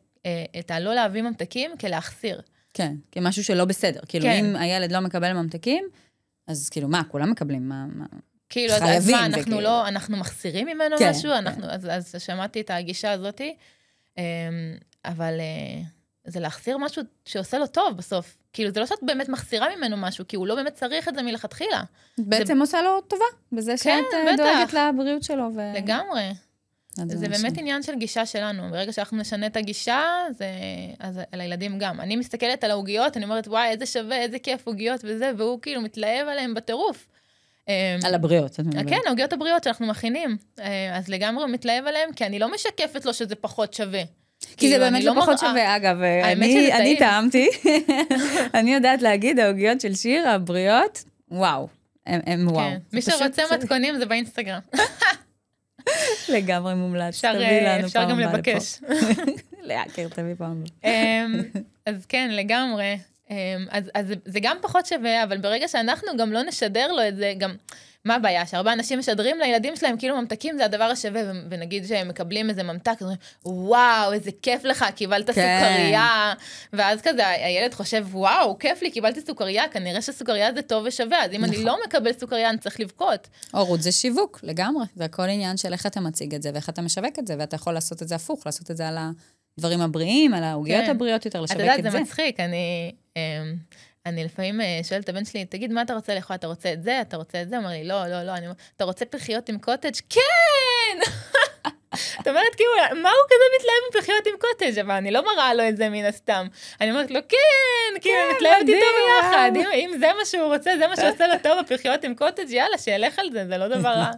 את הלא להביא ממתקים כלהחסיר. כן, כמשהו שלא בסדר. כאילו, אם הילד לא מקבל ממתקים, אז כאילו, מה, כולם מקבלים? כאילו, אז מה, אנחנו מחסירים ממנו משהו? אז שמעתי את הגישה הזאת, אבל זה להחסיר משהו שעושה לו טוב בסוף. כאילו, זה לא שאת באמת מחסירה ממנו משהו, כי הוא לא באמת צריך את זה מלכתחילה. בעצם עושה לו טובה, בזה שאת דואגת לבריאות שלו. לגמרי. זה באמת עניין של גישה שלנו. ברגע שאנחנו נשנה את הגישה, אז על הילדים גם. אני מסתכלת על העוגיות, אני אומרת, וואי, איזה שווה, איזה כיף עוגיות וזה, והוא כאילו מתלהב עליהם בטירוף. על הבריאות. כן, העוגיות הבריאות שאנחנו מכינים. אז לגמרי הוא מתלהב עליהם, כי אני לא משקפת לו שזה פחות שווה. כי זה באמת לא פחות שווה. אגב, אני טעמתי, אני יודעת להגיד, העוגיות של שיר, הבריאות, וואו. הם וואו. מי שרוצה מתכונים זה באינסטגרם. לגמרי מומלץ, תביא לנו אפשר גם לבקש. להכיר, תביא פעם. אז כן, לגמרי. אז זה גם פחות שווה, אבל ברגע שאנחנו גם לא נשדר לו את זה, גם, מה הבעיה? שהרבה אנשים משדרים לילדים שלהם, כאילו ממתקים זה הדבר השווה, ונגיד שהם מקבלים איזה ממתק, אז אומרים, וואו, איזה כיף לך, קיבלת סוכריה, ואז כזה הילד חושב, וואו, כיף לי, קיבלתי סוכריה, כנראה שסוכריה זה טוב ושווה, אז אם אני לא מקבל סוכריה, אני צריך לבכות. הורות זה שיווק, לגמרי, זה הכל עניין של איך אתה מציג את זה, ואיך אתה משווק את זה, ואתה יכול לעשות את זה הפוך, לעשות את זה על הדברים הבריאים, על העוגיות הבריאות יותר, לשווק את זה. אתה יודעת, זה מצחיק, אני לפעמים שואלת את הבן שלי, תגיד, מה אתה רוצה לאכול? אתה רוצה את זה? אתה רוצה את זה? אומר לי, לא. אני אומר, אתה רוצה פרחיות עם קוטג'? כן! זאת אומרת, כאילו, מה הוא כזה מתלהב עם פרחיות עם קוטג'? אבל אני לא מראה לו את זה מן הסתם. אני אומרת לו, כן, כאילו, מתלהבת איתו ביחד. אם זה מה שהוא רוצה, זה מה שעושה לו טוב, הפרחיות עם קוטג', יאללה, שילך על זה, זה לא דבר רע.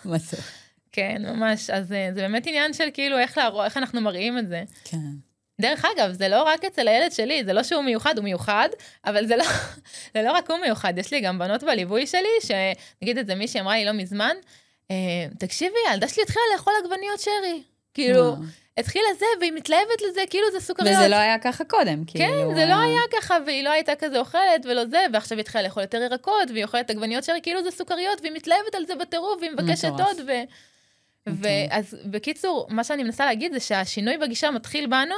מצא. כן, ממש. אז זה באמת עניין של כאילו, איך אנחנו מראים את זה. כן. דרך אגב, זה לא רק אצל הילד שלי, זה לא שהוא מיוחד, הוא מיוחד, אבל זה לא רק הוא מיוחד. יש לי גם בנות בליווי שלי, שנגיד את זה מישהי אמרה לי לא מזמן, תקשיבי, הילדה שלי התחילה לאכול עגבניות שרי. כאילו, התחילה זה, והיא מתלהבת לזה, כאילו זה סוכריות. וזה לא היה ככה קודם, כאילו. כן, זה לא היה ככה, והיא לא הייתה כזה אוכלת ולא זה, ועכשיו היא התחילה לאכול יותר ירקות, והיא אוכלת עגבניות שרי, כאילו זה סוכריות, והיא מתלהבת על זה בטירוף, והיא מבקשת עוד, אז בקיצור, מה שאני מנסה להגיד זה שהשינוי בגישה מתחיל בנו,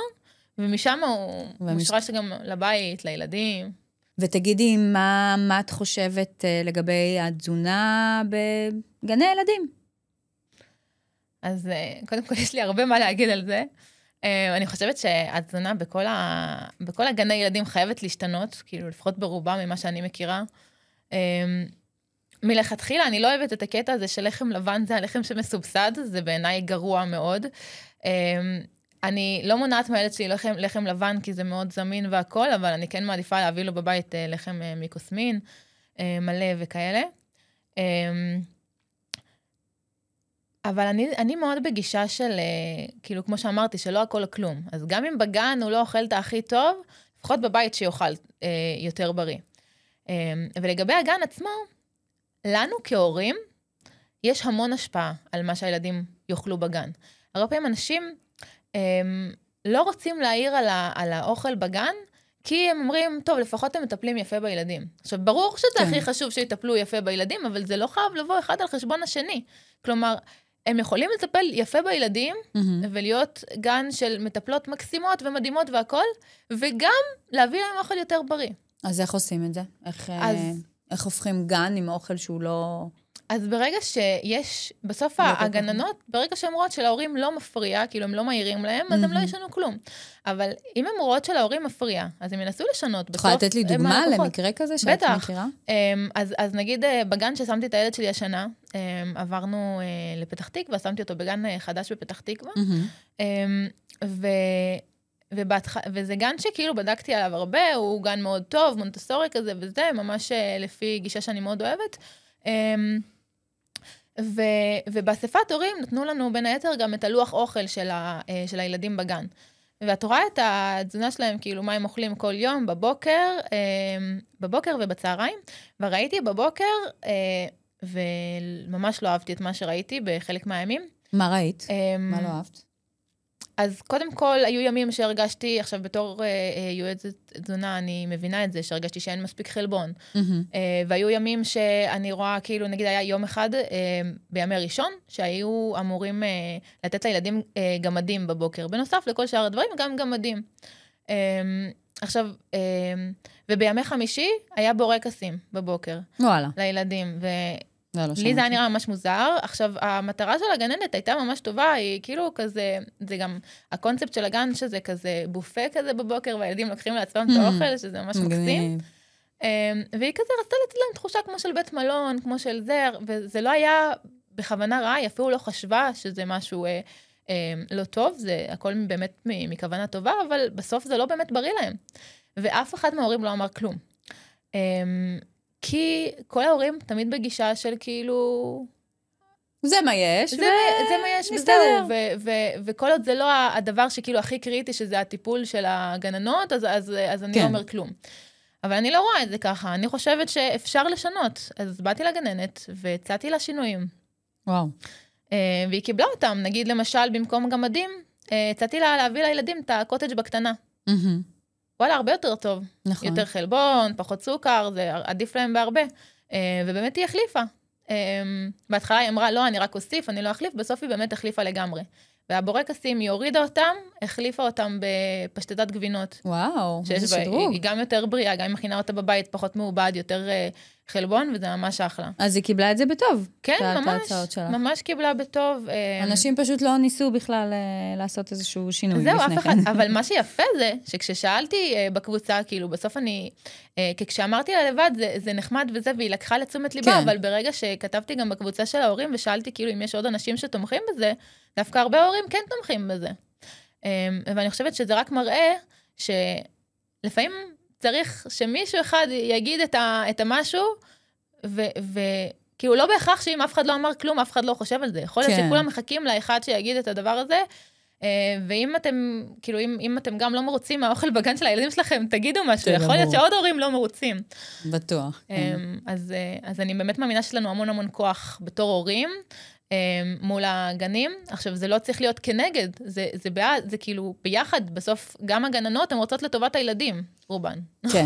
ומשם הוא מושרש גם לבית, לילדים. ותגידי, מה את חושבת לגבי התזונה בגני ילדים? אז קודם כל יש לי הרבה מה להגיד על זה. אני חושבת שהתזונה בכל הגני ילדים חייבת להשתנות, כאילו לפחות ברובה ממה שאני מכירה. מלכתחילה, אני לא אוהבת את הקטע הזה של לחם לבן, זה הלחם שמסובסד, זה בעיניי גרוע מאוד. אני לא מונעת מהילד שלי לחם לבן, כי זה מאוד זמין והכל, אבל אני כן מעדיפה להביא לו בבית לחם מקוסמין, מלא וכאלה. אבל אני מאוד בגישה של, כאילו, כמו שאמרתי, שלא הכל כלום. אז גם אם בגן הוא לא אוכל את הכי טוב, לפחות בבית שיאכל יותר בריא. ולגבי הגן עצמו, לנו כהורים, יש המון השפעה על מה שהילדים יאכלו בגן. הרבה פעמים אנשים לא רוצים להעיר על האוכל בגן, כי הם אומרים, טוב, לפחות הם מטפלים יפה בילדים. עכשיו, ברור שזה הכי חשוב שיטפלו יפה בילדים, אבל זה לא חייב לבוא אחד על חשבון השני. כלומר, הם יכולים לטפל יפה בילדים, ולהיות גן של מטפלות מקסימות ומדהימות והכל, וגם להביא להם אוכל יותר בריא. אז איך עושים את זה? איך הופכים גן עם אוכל שהוא לא... אז ברגע שיש, בסוף הגננות, ברגע שהן רואות שלהורים לא מפריע, כאילו הם לא מהירים להם, אז הם לא ישנו כלום. אבל אם הם רואות שלהורים מפריע, אז הם ינסו לשנות. תוכל לתת לי דוגמה למקרה כזה שאת מכירה? אז נגיד בגן ששמתי את הילד שלי השנה, עברנו לפתח תקווה, שמתי אותו בגן חדש בפתח תקווה, וזה גן שכאילו בדקתי עליו הרבה, הוא גן מאוד טוב, מונטסורי כזה וזה, ממש לפי גישה שאני מאוד אוהבת. ובאספת הורים נתנו לנו בין היתר גם את הלוח אוכל של הילדים בגן. ואת רואה את התזונה שלהם, כאילו מה הם אוכלים כל יום, בבוקר ובצהריים. וראיתי בבוקר, וממש לא אהבתי את מה שראיתי בחלק מהימים. מה ראית? מה לא אהבת? אז קודם כל, היו ימים שהרגשתי, עכשיו בתור יועצת תזונה, אני מבינה את זה, שהרגשתי שאין מספיק חלבון. והיו ימים שאני רואה, כאילו, נגיד היה יום אחד, בימי ראשון, שהיו אמורים לתת לילדים גמדים בבוקר. בנוסף לכל שאר הדברים, גם גמדים. עכשיו, ובימי חמישי, היה בורקסים בבוקר. וואלה. לילדים, לי זה היה נראה ממש מוזר. עכשיו, המטרה של הגננת הייתה ממש טובה, היא כאילו כזה, זה גם הקונספט של הגן, שזה כזה בופה כזה בבוקר, והילדים לוקחים לעצמם את האוכל, שזה ממש מקסים. והיא כזה רצתה לתת להם תחושה כמו של בית מלון, כמו של זר, וזה לא היה בכוונה רעה, היא אפילו לא חשבה שזה משהו לא טוב, זה הכל באמת מכוונה טובה, אבל בסוף זה לא באמת בריא להם. ואף אחד מההורים לא אמר כלום. כי כל ההורים תמיד בגישה של כאילו... זה מה יש, זה מה יש, וזהו. וכל עוד זה לא הדבר שכאילו הכי קריטי, שזה הטיפול של הגננות, אז אני לא אומר כלום. אבל אני לא רואה את זה ככה. אני חושבת שאפשר לשנות. אז באתי לגננת, והצעתי לה שינויים. וואו. והיא קיבלה אותם. נגיד, למשל, במקום גמדים, הצעתי לה להביא לילדים את הקוטג' בקטנה. וואלה, הרבה יותר טוב. נכון. יותר חלבון, פחות סוכר, זה עדיף להם בהרבה. ובאמת היא החליפה. בהתחלה היא אמרה, לא, אני רק אוסיף, אני לא אחליף, בסוף היא באמת החליפה לגמרי. והבורקסים, היא הורידה אותם, החליפה אותם בפשטדת גבינות. וואו, איזה שדרוג. היא גם יותר בריאה, גם היא מכינה אותה בבית, פחות מעובד, יותר חלבון, וזה ממש אחלה. אז היא קיבלה את זה בטוב. כן, ממש קיבלה בטוב. אנשים פשוט לא ניסו בכלל לעשות איזשהו שינוי זהו, לפני כן. אבל מה שיפה זה, שכששאלתי בקבוצה, כאילו, בסוף אני, כשאמרתי לה לבד, זה נחמד וזה, והיא לקחה לתשומת ליבה, אבל ברגע שכתבתי גם בקבוצה של ההורים, ושאלתי כאילו אם יש עוד אנשים שתומכים בזה, דווקא הרבה הורים כן תומכים בזה. ואני חושבת שזה רק מראה שלפעמים צריך שמישהו אחד יגיד את המשהו, וכאילו לא בהכרח שאם אף אחד לא אמר כלום, אף אחד לא חושב על זה. יכול להיות שכולם מחכים לאחד שיגיד את הדבר הזה, ואם אתם, כאילו, אם אתם גם לא מרוצים מהאוכל בגן של הילדים שלכם, תגידו משהו. יכול להיות שעוד הורים לא מרוצים. בטוח. אז אני באמת מאמינה שלנו המון המון כוח בתור הורים, מול הגנים. עכשיו, זה לא צריך להיות כנגד, זה כאילו ביחד, בסוף גם הגננות, הן רוצות לטובת הילדים, רובן. כן,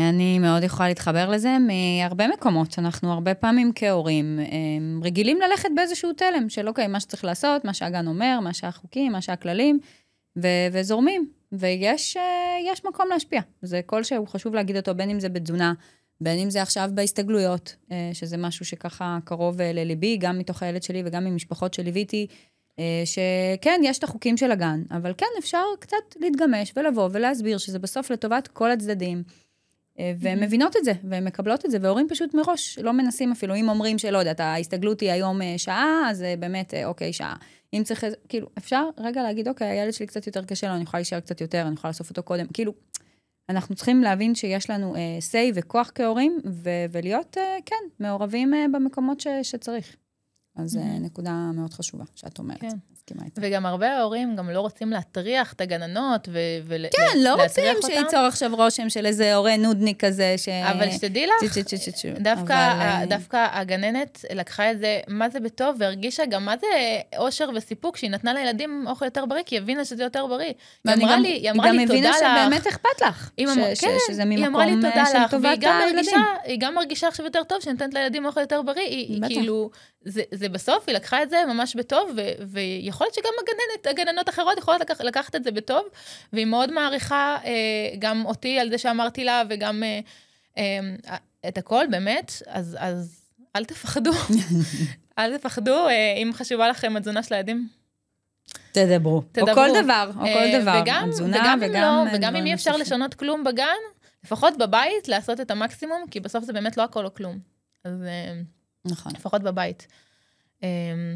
אני מאוד יכולה להתחבר לזה מהרבה מקומות. אנחנו הרבה פעמים כהורים רגילים ללכת באיזשהו תלם, של אוקיי, מה שצריך לעשות, מה שהגן אומר, מה שהחוקים, מה שהכללים, וזורמים. ויש מקום להשפיע. זה כל שהוא חשוב להגיד אותו, בין אם זה בתזונה, בין אם זה עכשיו בהסתגלויות, שזה משהו שככה קרוב לליבי, גם מתוך הילד שלי וגם ממשפחות שליוויתי, שכן, יש את החוקים של הגן, אבל כן, אפשר קצת להתגמש ולבוא ולהסביר שזה בסוף לטובת כל הצדדים, והן מבינות את זה, והן מקבלות את זה, והורים פשוט מראש לא מנסים אפילו, אם אומרים שלא יודעת, ההסתגלות היא היום שעה, אז באמת, אוקיי, שעה. אם צריך, כאילו, אפשר רגע להגיד, אוקיי, הילד שלי קצת יותר קשה לו, אני יכולה להישאר קצת יותר, אני יכולה לאסוף אותו קודם, כאילו, אנחנו צריכים להבין שיש לנו say וכוח כהורים, ולהיות, כן, מעורבים במקומות שצריך. אז נקודה מאוד חשובה, שאת אומרת. כן. וגם הרבה ההורים גם לא רוצים להטריח את הגננות, כן, לא רוצים שייצור עכשיו רושם של איזה הורה נודניק כזה, אבל שתדעי לך, דווקא הגננת לקחה את זה, מה זה בטוב, והרגישה גם מה זה אושר וסיפוק, שהיא נתנה לילדים אוכל יותר בריא, כי היא הבינה שזה יותר בריא. היא אמרה לי תודה לך. היא גם הבינה שבאמת אכפת לך, שזה ממקום של טובת הילדים. היא גם מרגישה עכשיו יותר טוב, שנתנת לילדים אוכל יותר בריא, כאילו, זה בסוף, היא לקחה את זה ממש בטוב, ויכול להיות שגם הגננות אחרות יכולות לקחת את זה בטוב, והיא מאוד מעריכה גם אותי על זה שאמרתי לה, וגם את הכל, באמת, אז אל תפחדו. אל תפחדו, אם חשובה לכם התזונה של הילדים. תדברו. או כל דבר, וגם אם אי אפשר לשנות כלום בגן, לפחות בבית, לעשות את המקסימום, כי בסוף זה באמת לא הכל או כלום. אז לפחות בבית.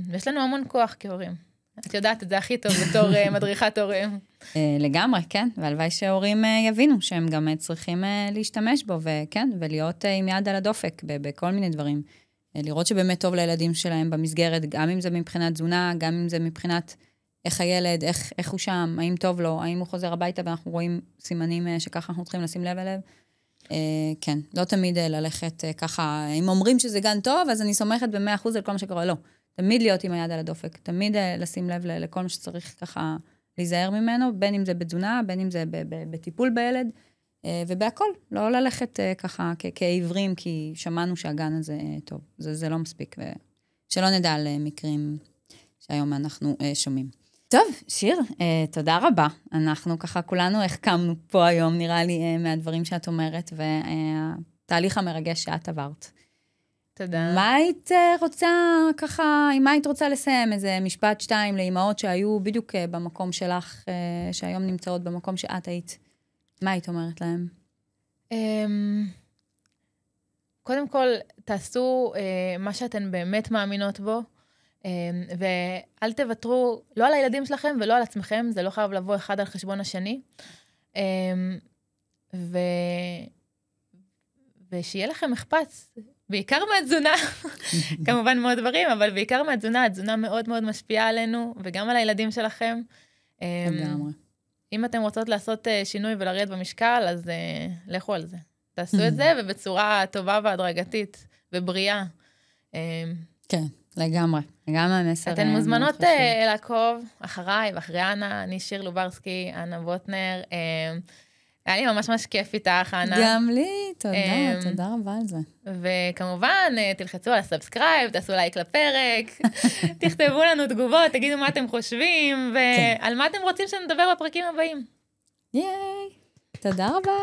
ויש לנו המון כוח כהורים. את יודעת, את זה הכי טוב בתור מדריכת הורים. לגמרי, כן. והלוואי שההורים יבינו שהם גם צריכים להשתמש בו, וכן, ולהיות עם יד על הדופק בכל מיני דברים. לראות שבאמת טוב לילדים שלהם במסגרת, גם אם זה מבחינת תזונה, גם אם זה מבחינת איך הילד, איך הוא שם, האם טוב לו, האם הוא חוזר הביתה, ואנחנו רואים סימנים שככה אנחנו צריכים לשים לב אליו. כן, לא תמיד ללכת ככה, אם אומרים שזה גן טוב, אז אני סומכת ב100% על כל מה שקורה, לא. תמיד להיות עם היד על הדופק, תמיד לשים לב לכל מה שצריך ככה להיזהר ממנו, בין אם זה בתזונה, בין אם זה בטיפול בילד, ובהכל, לא ללכת ככה כעיוורים, כי שמענו שהגן הזה טוב, זה לא מספיק, ושלא נדע על מקרים שהיום אנחנו שומעים. טוב, שיר, תודה רבה. אנחנו ככה כולנו החכמנו פה היום, נראה לי, מהדברים שאת אומרת, והתהליך המרגש שאת עברת. תודה. מה היית רוצה ככה, עם מה היית רוצה לסיים? איזה משפט 2 לאמהות שהיו בדיוק במקום שלך, שהיום נמצאות במקום שאת היית. מה היית אומרת להם? קודם כל, תעשו מה שאתן באמת מאמינות בו, ואל תוותרו, לא על הילדים שלכם ולא על עצמכם, זה לא חייב לבוא אחד על חשבון השני. ושיהיה לכם אכפת, בעיקר מהתזונה, כמובן מאוד דברים, אבל בעיקר מהתזונה, התזונה מאוד מאוד משפיעה עלינו, וגם על הילדים שלכם. לגמרי. אם אתם רוצות לעשות שינוי ולרדת במשקל, אז לכו על זה. תעשו את זה, ובצורה טובה והדרגתית, ובריאה. כן, לגמרי. לגמרי המסר. אתן מוזמנות לעקוב אחריי, ואחרי אנה, אני שיר לוברסקי, אנה בוטנר, היה לי ממש ממש כיף איתך, אנה. גם לי, תודה רבה על זה. וכמובן, תלחצו על הסאבסקרייב, תעשו לייק לפרק, תכתבו לנו תגובות, תגידו מה אתם חושבים, ועל מה אתם רוצים שנדבר בפרקים הבאים. ייי, תודה רבה.